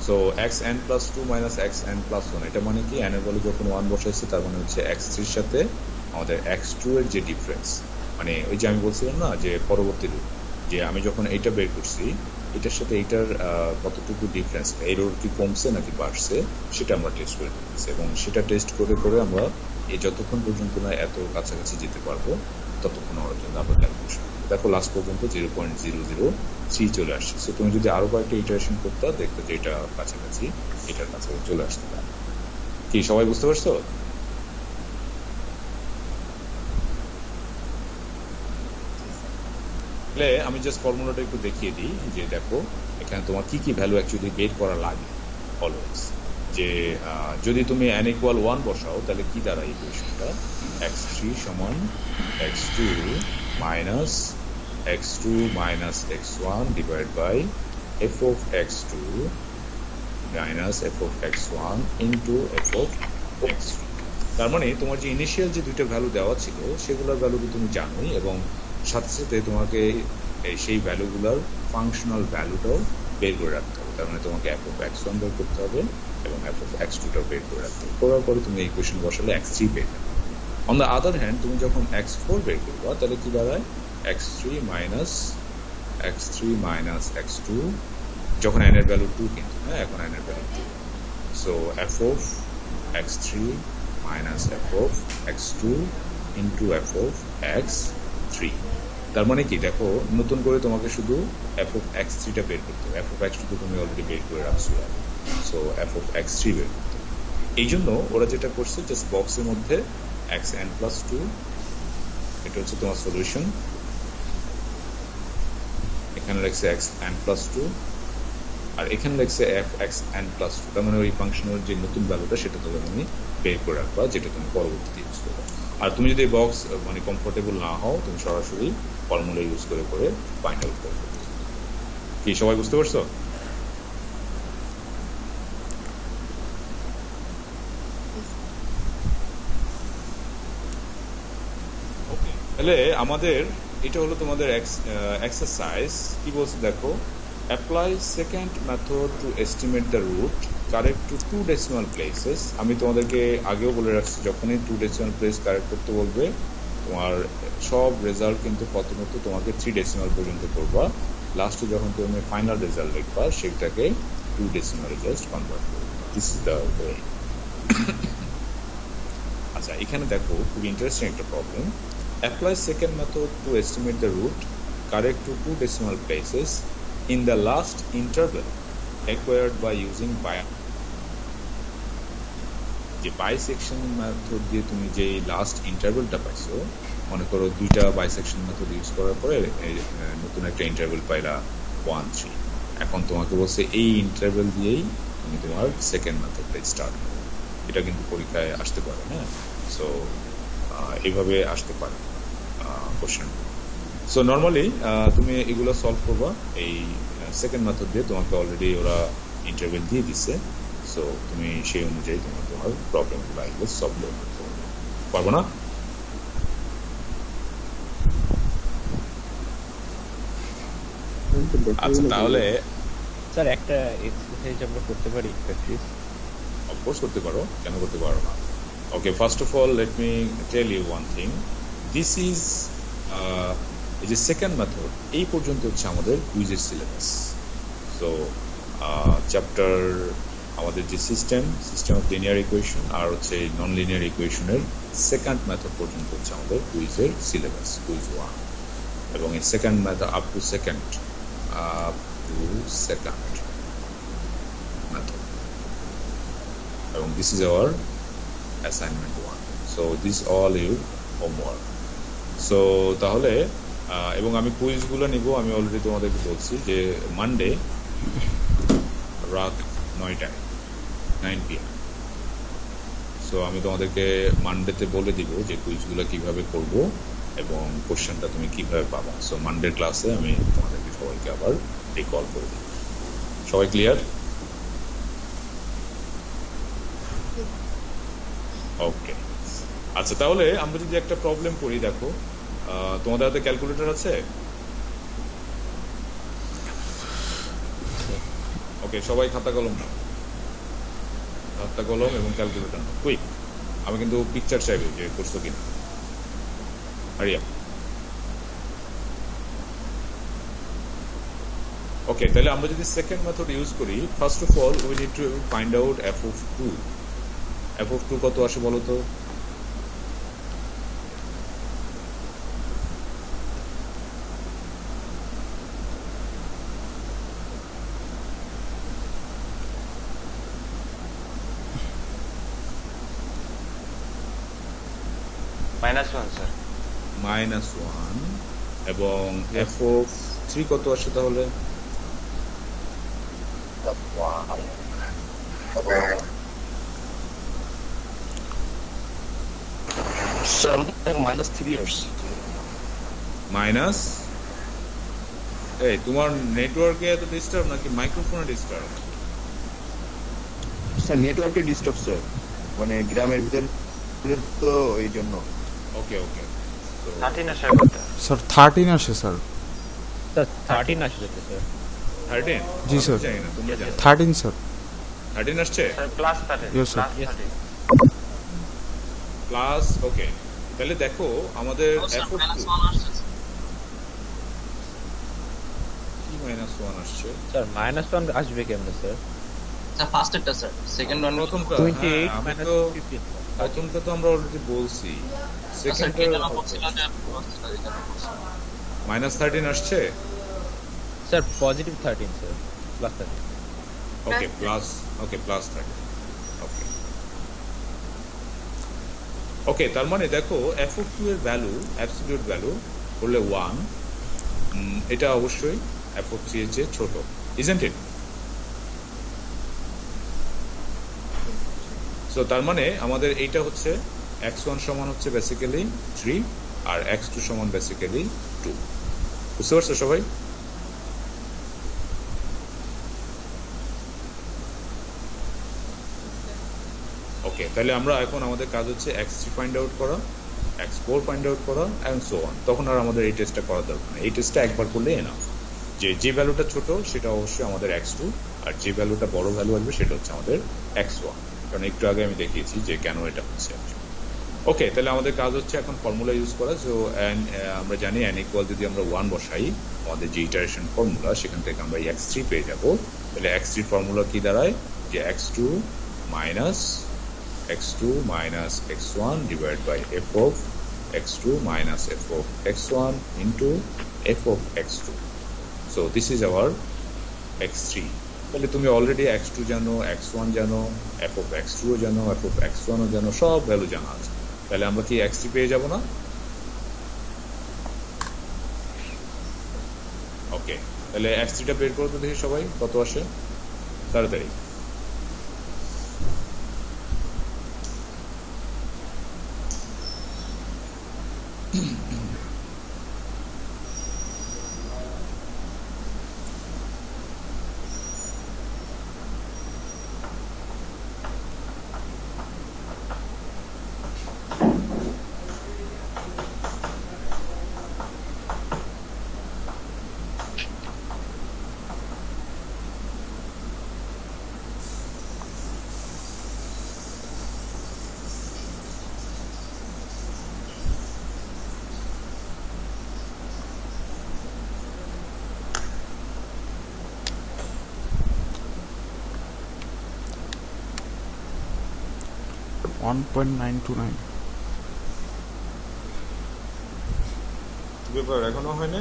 So xn plus 2 minus xn plus 1, এটা মানে কি n এর ভ্যালু যখন 1 বসাইছে তার মানে হচ্ছে x3 এর সাথে আমাদের x2 এর যে ডিফারেন্স, মানে ওই যে আমি বলছিলাম না যে পরবর্তী রূপ, যে আমি যখন এইটা বের করছি এটার সাথে এইটার কতটুকু ডিফারেন্স, এরর কি কমছে নাকি বাড়ছে সেটা আমরা টেস্ট করে দিচ্ছি, এবং সেটা টেস্ট করে করে আমরা এই যতক্ষণ পর্যন্ত না এত কাছাকাছি যেতে পারবো ততক্ষণ আমার জন্য আমরা ক্যালকুলেশন। দেখো লাস্ট পর্যন্ত 0.003 চলে আসছে। সো তুমি যদি আরো কয়েকটা ইটারেশন করতে দেখবে যে এটা কাছাকাছি, এটার কাছাকাছি চলে আসতে পারে। কি সবাই বুঝতে পারছো? আমি জাস্ট ফর্মুলাটা একটু দেখিয়ে দিই যে দেখো এখানে তোমার কি কি ভ্যালু অ্যাকচুয়ালি বের করা লাগে অলওয়েজ। যে যদি তুমি n equal 1 বসাও তাহলে কি দাঁড়ায় ইকুয়েশনটা, x3 সমান x2 minus x2 minus x1 divide by f of x2 minus f of x1 into f of x3। তার মানে তোমার যে ইনিশিয়াল যে দুইটা ভ্যালু দেওয়া ছিল সেগুলোর ভ্যালু তুমি জানোই, এবং সাথে সাথে তোমাকে সেই ভ্যালুগুলোর ফাংশনাল ভ্যালুটাও বের করে রাখতে হবে। তার মানে তোমাকে f of x1 বের করতে হবে এবং f of x2টাও বের করে রাখতে হবে। করার পরে তুমি এই ইকুয়েশন বসালে x3 বের হবে। অন দ্য আদার হ্যান্ড তুমি যখন x4 বের করবা তাহলে কি দাঁড়ায় x3 মাইনাস x2, যখন n এর ভ্যালু 2 কিন্তু, হ্যাঁ এখন n এর value 2, so f of x3 minus f of x2 into f of x3। তার মানে কি দেখো নতুন করে তোমাকে শুধু f of x3 টা বের করতে হবে, f of x2 তো তুমি অলরেডি বের করে রাখছো, সো f of x3 বের করতে হবে। এই জন্য ওরা যেটা করছে জাস্ট বক্সের মধ্যে xn প্লাস 2, এটা হচ্ছে তোমার সলিউশন, এখানে লিখছে xn প্লাস 2 আর এখানে লিখছে fxn প্লাস 2। তার মানে ওই ফাংশনের যে নতুন ভ্যালুটা সেটা তুমি বের করে রাখবা, যেটা তুমি পরবর্তীতে ইউজ করবে। আর তুমি যদি বক্স মানে কমফোর্টেবল না হও তুমি সরাসরি ফর্মুলা ইউজ করে করে ফাইন্ড আউট করবে। কি সবাই বুঝতে পারছো? তাহলে আমাদের এটা হলো তোমাদের এক্সারসাইজ। কি বলছে দেখো, apply second method to estimate the root correct to 2 decimal places। আমি তোমাদেরকে আগেও বলে রাখছি যখনই 2 decimal place কারেক্ট করতে বলবে তোমার সব রেজাল্ট কিন্তু প্রথমত তোমাকে 3 decimal পর্যন্ত করবা, লাস্টে যখন তুমি ফাইনাল রেজাল্ট লিখবা সেটাকে 2 decimal জাস্ট কনভার্ট করবে। This is the way. আচ্ছা এখানে দেখো খুব ইন্টারেস্টিং একটা problem. Apply second method to estimate the root correct to 2 decimal places in the last interval acquired by using যে বাইসেকশন মেথড দিয়ে তুমি যে লাস্ট ইন্টারভেলটা পাইছো, মনে করো দুইটা বাইসেকশন মেথড ইউজ করার পরে নতুন একটা ইন্টারভেল পাইলা 1, 3। এখন তোমাকে বলছে এই ইন্টারভেল দিয়েই তুমি তোমার সেকেন্ড মেথডটা স্টার্ট করো। এটা কিন্তু পরীক্ষায় আসতে পারে, হ্যাঁ, সো এইভাবে আসতে পারে কোশ্চেন। সো নর্মালি তুমি এগুলো সলভ করবা এই সেকেন্ড মেথড দিয়ে, তোমাকে অলরেডি ওরা ইন্টারভেল দিয়ে দিচ্ছে, সো তুমি সেই অনুযায়ী তোমার প্রবলেমগুলো এগুলো সলভ করতে পারবো না। আচ্ছা তাহলে স্যার একটা এক্সারসাইজ আমরা করতে পারি প্র্যাকটিস? অফকোর্স করতে পারো, কেন করতে পারো না। Okay, first of all let me tell you one thing. This is এই যে সেকেন্ড মেথড, এই পর্যন্ত হচ্ছে আমাদের কুইজের সিলেবাস। সো চ্যাপ্টার আমাদের যে সিস্টেম অফ লিনিয়ার ইকুয়েশন আর হচ্ছে নন লিনিয়ার ইকুয়েশনের সেকেন্ড মেথড পর্যন্ত হচ্ছে আমাদের কুইজের সিলেবাস, কুইজ 1। এবং এই second method up to second method, এবং this is our assignment 1। So this all you homework. So তাহলে এবং আমি কুইজগুলো নিব, আমি অলরেডি তোমাদেরকে বলছি যে মানডে রাত 9টায় 9 PM। সো আমি তোমাদেরকে মানডেতে বলে দিব যে কুইজগুলো কিভাবে করব এবং কোশ্চেনটা তুমি কিভাবে পাবা। সো মানডের ক্লাসে আমি তোমাদেরকে সবাইকে আবার রিকল করে দিব। সবাই ক্লিয়ার? ওকে, আচ্ছা তাহলে আমরা যদি একটা প্রবলেম করি, দেখো তোমাদের হাতে ক্যালকুলেটর আছে? ওকে, সবাই খাতা কলম নাও, খাতা কলম এবং ক্যালকুলেটর নাও, কুইক। আমি কিন্তু পিকচার চাইবে যে করছো কিনা, হারিয়া। ওকে, তাহলে আমরা যদি সেকেন্ড মেথড ইউজ করি, first of all we need to find out F of 2। F of 2 কত আসে বলো তো? -1 স্যার। -1 এবং এফ অফ 3 কত আসে তাহলে? মাইনাস, এই তোমার নেটওয়ার্কে এত ডিস্টার্ব নাকি মাইক্রোফোনে ডিস্টার্ব? স্যার নেটওয়ার্কের ডিস্টার্ব স্যার, মানে গ্রামের ভিতরে তো এই জন্য। ওকে ওকে, 13 আসে কত? স্যার 13 আসে স্যার। স্যার 13 আসছে স্যার। 13? জি স্যার, জানি না, তোমরা জানো। 13 স্যার। 13 আসছে? স্যার +13। Yes, sir. প্লাস, ওকে, তাহলে দেখো আমাদের এফ অফ 2 কি -1 আসছে? স্যার -1 আসবে কেমনে স্যার? স্যার ফার্স্টেরটা স্যার, সেকেন্ড ওয়ান প্রথমটা 28 আমি minus তো 15 প্রথমটা তো আমরা অলরেডি বলছি, স্যার সেকেন্ডটা কেন বলছিল যে -13 আসছে। Sir positive 13 sir, plus 13। ওকে প্লাস, ওকে প্লাস 13। ওকে ওকে, তার মানে দেখো এফ অফ 2 এর ভ্যালু, অ্যাবসলিউট ভ্যালু বললে 1, এটা অবশ্যই এফ অফ 3 এর চেয়ে ছোট, ইজন্ট ইট? সো তার মানে আমাদের এইটা হচ্ছে x1 সমান হচ্ছে বেসিক্যালি 3 আর x2 সমান বেসিক্যালি 2। বুঝতে পারছো সবাই? ওকে, তাহলে আমরা এখন আমাদের কাজ হচ্ছে x3 ফাইন্ড আউট করা, x4 ফাইন্ড আউট করা এন্ড সো অন। তখন আর আমাদের এই টেস্টটা করার দরকার নেই, এই টেস্টটা একবার করলে এনাফ। যে ভ্যালুটা ছোট সেটা অবশ্যই আমাদের x2, আর যে ভ্যালুটা বড় ভ্যালু আসবে সেটা হচ্ছে আমাদের x1, কারণ একটু আগে আমি দেখিয়েছি যে কেন এটা হচ্ছে। ওকে, তাহলে আমাদের কাজ হচ্ছে এখন ফর্মুলা ইউজ করা। সো আমরা জানি n ইকুয়াল যদি আমরা 1 বসাই, আমাদের যে ইটারেশন ফর্মুলা সেখান থেকে আমরা x3 পেয়ে যাব। তাহলে x3 ফর্মুলা কি দাঁড়ায়? যে x2 minus x1 divide by f of x2 minus f of x1 into f of x2। So this is our x3। তাহলে তুমি অলরেডি x2 জানো, x1 জানো, f of x2 ও জানো, f of x1 ও জানো, সব ভ্যালু জানা আছে। তাহলে আমরা কি x3 পেয়ে যাব না? ওকে, তাহলে x3 টা বের করতে দেখি সবাই কত আসে তাড়াতাড়ি। ব্যাপার এখনো হয় না?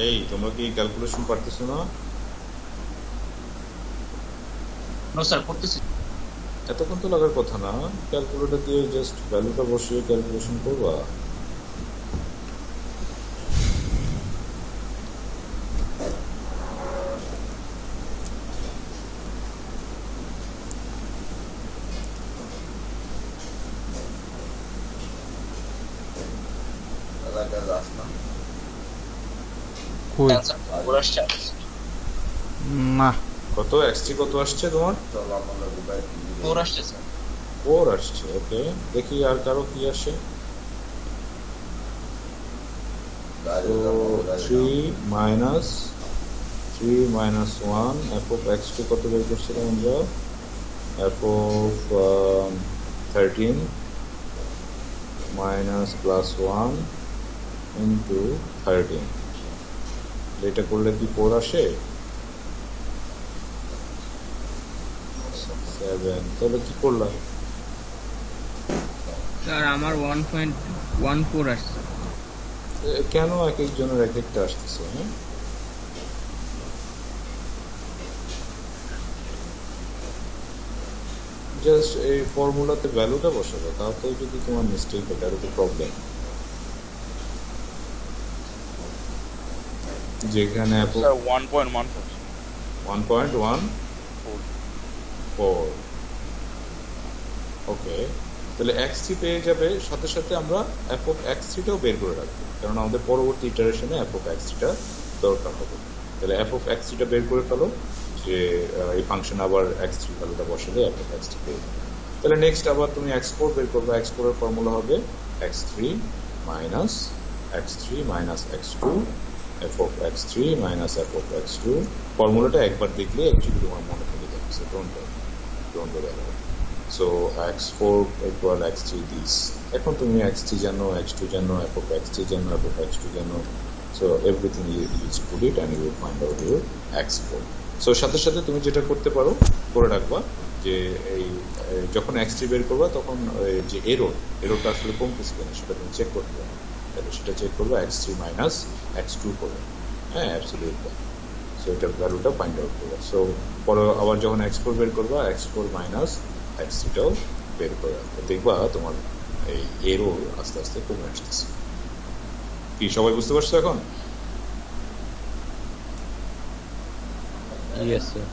এই তোমরা কি ক্যালকুলেশন পারতেছো না? নো স্যার করতেছি। এতক্ষণ তো লাগার কথা না, ক্যালকুলেটর দিয়ে জাস্ট ভ্যালুটা বসিয়ে ক্যালকুলেশন করবা। কই অ্যান্সার ফোর আসছে। না কত x3 কত আসছে তোমার? ফোর আসছে স্যার। 4 আসছে। ওকে, দেখি আর কারো কি আসে। তো 3 minus 1 f of x2 কত বের করছিলাম আমরা? f of 13 minus plus 1 into 13, এটা করলে কি 4 আসে? 7। তাহলে কি করলাম? স্যার আমার 1.14 আসছে। কেন এক একজনের এক একটা আসতেছে? হ্যাঁ, জাস্ট এই ফর্মুলাতে ভ্যালুটা বসাবে, তাতে যদি তোমার মিস্টেক হয় তাহলে তো প্রবলেম। যেখানে 1.14। ওকে, তাহলে x3 পেয়ে যাবে, সাথে সাথে আমরা f of x3টাও বের করে রাখবো, কারণ আমাদের পরবর্তী ইটারেশনে f of x3টা দরকার হবে। তাহলে f of x3টা বের করে ফেলো, যে এই ফাংশন আবার x3 ভ্যালুটা বসালে f of x3 পেয়ে যাবে। তাহলে নেক্সট আবার তুমি x4 বের করবে। x4 এর ফর্মুলা হবে x3 minus x2 f of x3 minus f of x2। ফর্মুলাটা একবার দেখলে অ্যাকচুয়ালি তোমার মনে থেকে যাবে, so don't worry. So x4 equal x3 this। এখন তুমি x3 জানো, x2 জানো, f of x3 জানো, f of x2 জানো, so everything you just put it and you will find out your x4। So সাথে সাথে তুমি যেটা করতে পারো করে রাখবা, যে এই যখন x3 বের করবা তখন যে এররটা আসলে কমতেছে কিনা সেটা তুমি চেক করতে পারো। তাহলে সেটা চেক করবা x3 minus x2 করবে, হ্যাঁ অ্যাবসলিউটলি। সো এটা ভ্যালুটা ফাইন্ড আউট করবা। সো পরে আবার যখন x4 বের করবা, x4 minus x3টাও বের করে রাখবে, দেখবা তোমার এই এরর আস্তে আস্তে কমে আসতেছে। কি সবাই বুঝতে পারছো এখন? Yes sir.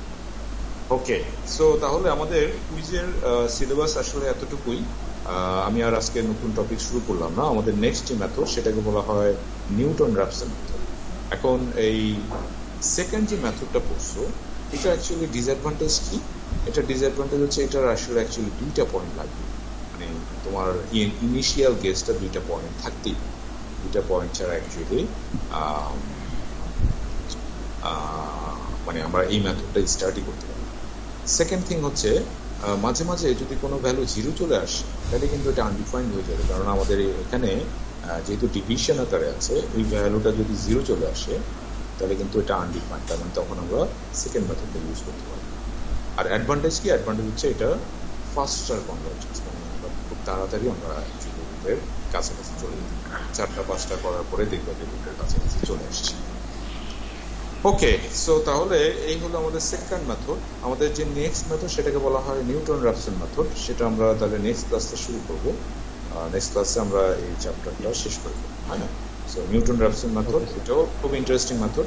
ওকে, সো তাহলে আমাদের কুইজের সিলেবাস আসলে এতটুকুই। আমি আর আজকে নতুন টপিক শুরু করলাম না। আমাদের নেক্সট যে মেথড সেটাকে বলা হয় নিউটন-র্যাপসন মেথড। এখন এই সেকেন্ড যে মেথডটা পড়ছো, এটা অ্যাকচুয়ালি ডিসঅ্যাডভান্টেজ কি? এটা ডিসঅ্যাডভান্টেজ হচ্ছে এটার আসলে অ্যাকচুয়ালি 2টা পয়েন্ট লাগবে, মানে তোমার ইনিশিয়াল গেজটা 2টা পয়েন্ট থাকতেই, 2টা পয়েন্ট ছাড়া অ্যাকচুয়ালি মানে আমরা এই মেথডটা স্টার্টই করতে পারি। সেকেন্ড থিং হচ্ছে মাঝে মাঝে যদি কোনো ভ্যালু 0 চলে আসে তাহলে কিন্তু এটা আনডিফাইন্ড হয়ে যাবে, কারণ আমাদের এখানে যেহেতু ডিভিশন আকারে আছে, ওই ভ্যালুটা যদি 0 চলে আসে তাহলে কিন্তু এটা আনডিফাইন্ড, তার মানে তখন আমরা সেকেন্ড মেথডটা ইউজ করতে পারি। আর অ্যাডভান্টেজ কি? অ্যাডভান্টেজ হচ্ছে এটা ফাস্টার কনভার্জেন্স, মানে আমরা খুব তাড়াতাড়ি আমরা রুটের কাছাকাছি চলে যাই, 4টা-5টা করার পরে দেখবো যে রুটের কাছাকাছি চলে আসছে। ওকে, সো তাহলে এই হলো আমাদের সেকেন্ড মেথড। আমাদের যে নেক্সট মেথড সেটাকে বলা হয় নিউটন-র্যাপসন মেথড। সেটা আমরা তাহলে নেক্সট ক্লাসে শুরু করবো। নেক্সট ক্লাসে আমরা এই চ্যাপ্টারটা শেষ করবো, হয় না? সো নিউটন-র্যাপসন মেথড, এটাও খুব ইন্টারেস্টিং মেথড,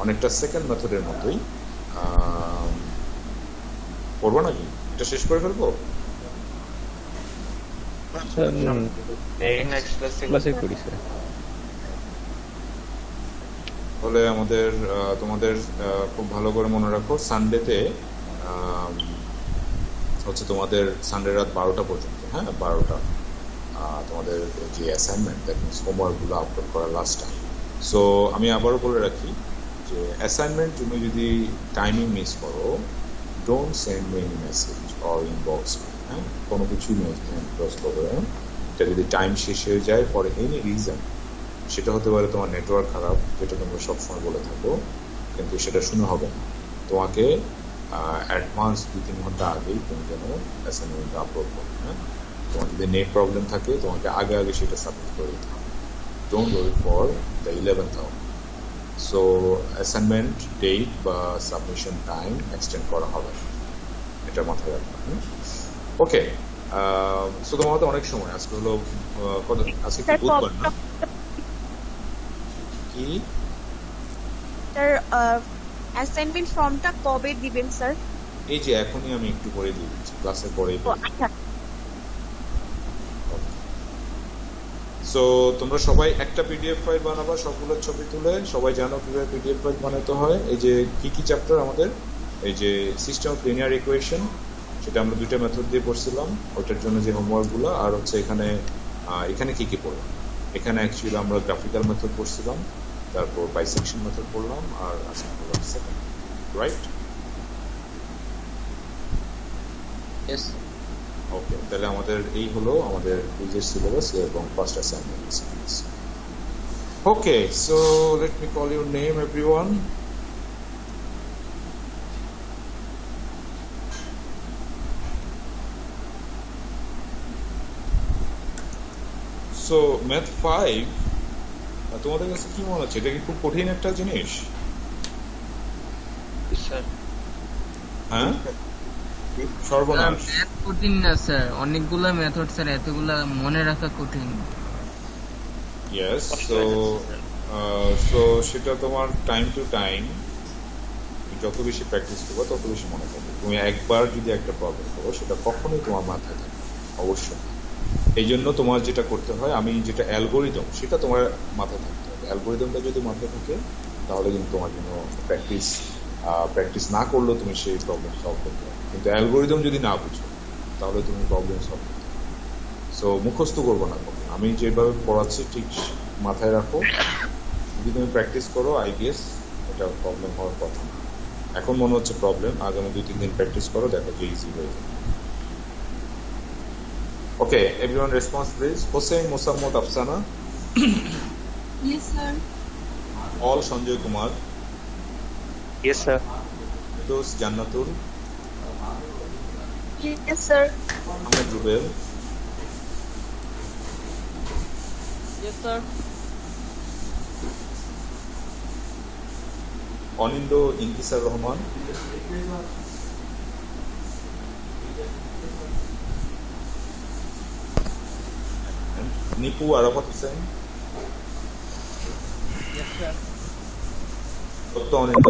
অনেকটা সেকেন্ড মেথডের মতোই। করবো নাকি? এটা শেষ করে ফেলবো? ক্লাসে করি স্যার। তাহলে আমাদের তোমাদের খুব ভালো করে মনে রাখো, সানডেতে হচ্ছে তোমাদের সানডে রাত 12টা পর্যন্ত, হ্যাঁ 12টা তোমাদের যে অ্যাসাইনমেন্ট, দ্যাট মিনস হোমওয়ার্কগুলো আপলোড করার লাস্ট টাইম। সো আমি আবারও বলে রাখি যে অ্যাসাইনমেন্ট তুমি যদি টাইমিং মিস করো, don't send me any message or inbox, হ্যাঁ কোনো কিছুই ক্লোজ করবে। এটা যদি টাইম শেষ হয়ে যায় ফর এনি রিজন, সেটা হতে পারে তোমার নেটওয়ার্ক খারাপ, যেটা তোমরা সবসময় বলে থাকো, কিন্তু সেটা শুনে হবে না। তোমাকে অ্যাডভান্স 2-3 ঘন্টা আগেই তুমি যেন অ্যাসাইনমেন্ট আপলোড করবে, হ্যাঁ। তোমার যদি নেট প্রবলেম থাকে তোমাকে আগে আগে সেটা সাবমিট করে দিতে হবে। Don't wait for the 11th hour। So assignment date বা সাবমিশন টাইম এক্সটেন্ড করা হবে, এটা মাথায় রাখবে। ওকে, সো তোমার হাতে অনেক সময়, আজকে হলো কত, আজকে কি বুধবার না? কি স্যার অ্যাসাইনমেন্ট ফর্মটা কবে দিবেন স্যার? এই যে এখনই আমি একটু পরে দিয়ে দিচ্ছি, ক্লাসের পরেই। আচ্ছা সো তোমরা সবাই একটা পিডিএফ ফাইল বানাবা, সবগুলোর ছবি তুলে। সবাই জানো কিভাবে পিডিএফ ফাইল বানাতে হয়। এই যে কি কি চ্যাপ্টার আমাদের, এই যে সিস্টেম অফ লিনিয়ার ইকুয়েশন, সেটা আমরা দুইটা মেথড দিয়ে পড়ছিলাম, ওইটার জন্য যে হোমওয়ার্কগুলো। আর হচ্ছে এখানে এখানে কি কি পড়লাম, এখানে অ্যাকচুয়ালি আমরা গ্রাফিক্যাল মেথড পড়ছিলাম, তারপর বাইসেকশন মেথড পড়লাম, আর আজকে পড়লাম সেকেন্ড, রাইট? Yes. ওকে, তাহলে আমাদের এই হলো আমাদের কুইজের সিলেবাস এবং first assignment series. Okay, so let me call your name everyone. So math 5 তোমাদের কাছে কি মনে হচ্ছে, এটা কি খুব কঠিন একটা জিনিস? স্যার হ্যাঁ, সর্বনাশ। ম্যাথ কঠিন না স্যার, অনেকগুলা মেথড স্যার, এতগুলা মনে রাখা কঠিন। ইয়েস, সো সেটা তোমার টাইম টু টাইম যত বেশি প্র্যাকটিস করবে তত বেশি মনে থাকবে। তুমি একবার যদি একটা প্রবলেম করো সেটা কখনোই তোমার মাথায় থাকবে অবশ্যই। এই জন্য তোমার যেটা করতে হয়, আমি যেটা অ্যালগোরিদম, সেটা তোমার মাথায় থাকতে হবে। অ্যালগোরিদমটা যদি মাথায় থাকে তাহলে কিন্তু তোমার জন্য প্র্যাকটিস না করলেও তুমি সেই প্রবলেম সলভ করতে পারবে। কিন্তু অ্যালগোরিদম যদি না বুঝো তাহলে তুমি প্রবলেম সলভ করতে পারবে। সো মুখস্থ করবো না কখন, আমি যেভাবে পড়াচ্ছি ঠিক মাথায় রাখো। যদি তুমি প্র্যাকটিস করো, আই গেস এটা প্রবলেম হওয়ার কথা না। এখন মনে হচ্ছে প্রবলেম, আগামী 2-3 দিন প্র্যাকটিস করো, দেখো যে ইজি হয়ে যাবে। Okay, everyone response please. Hossain Mosammat Afsana. Yes sir. All Sanjay Kumar. Yes sir. Firdous Jannatul. Yes sir. Ahmed Rubel. Yes sir. Anindo Intisar Rahman. Nipu Arafat Hossain. Yes sir. Dutta Anindya.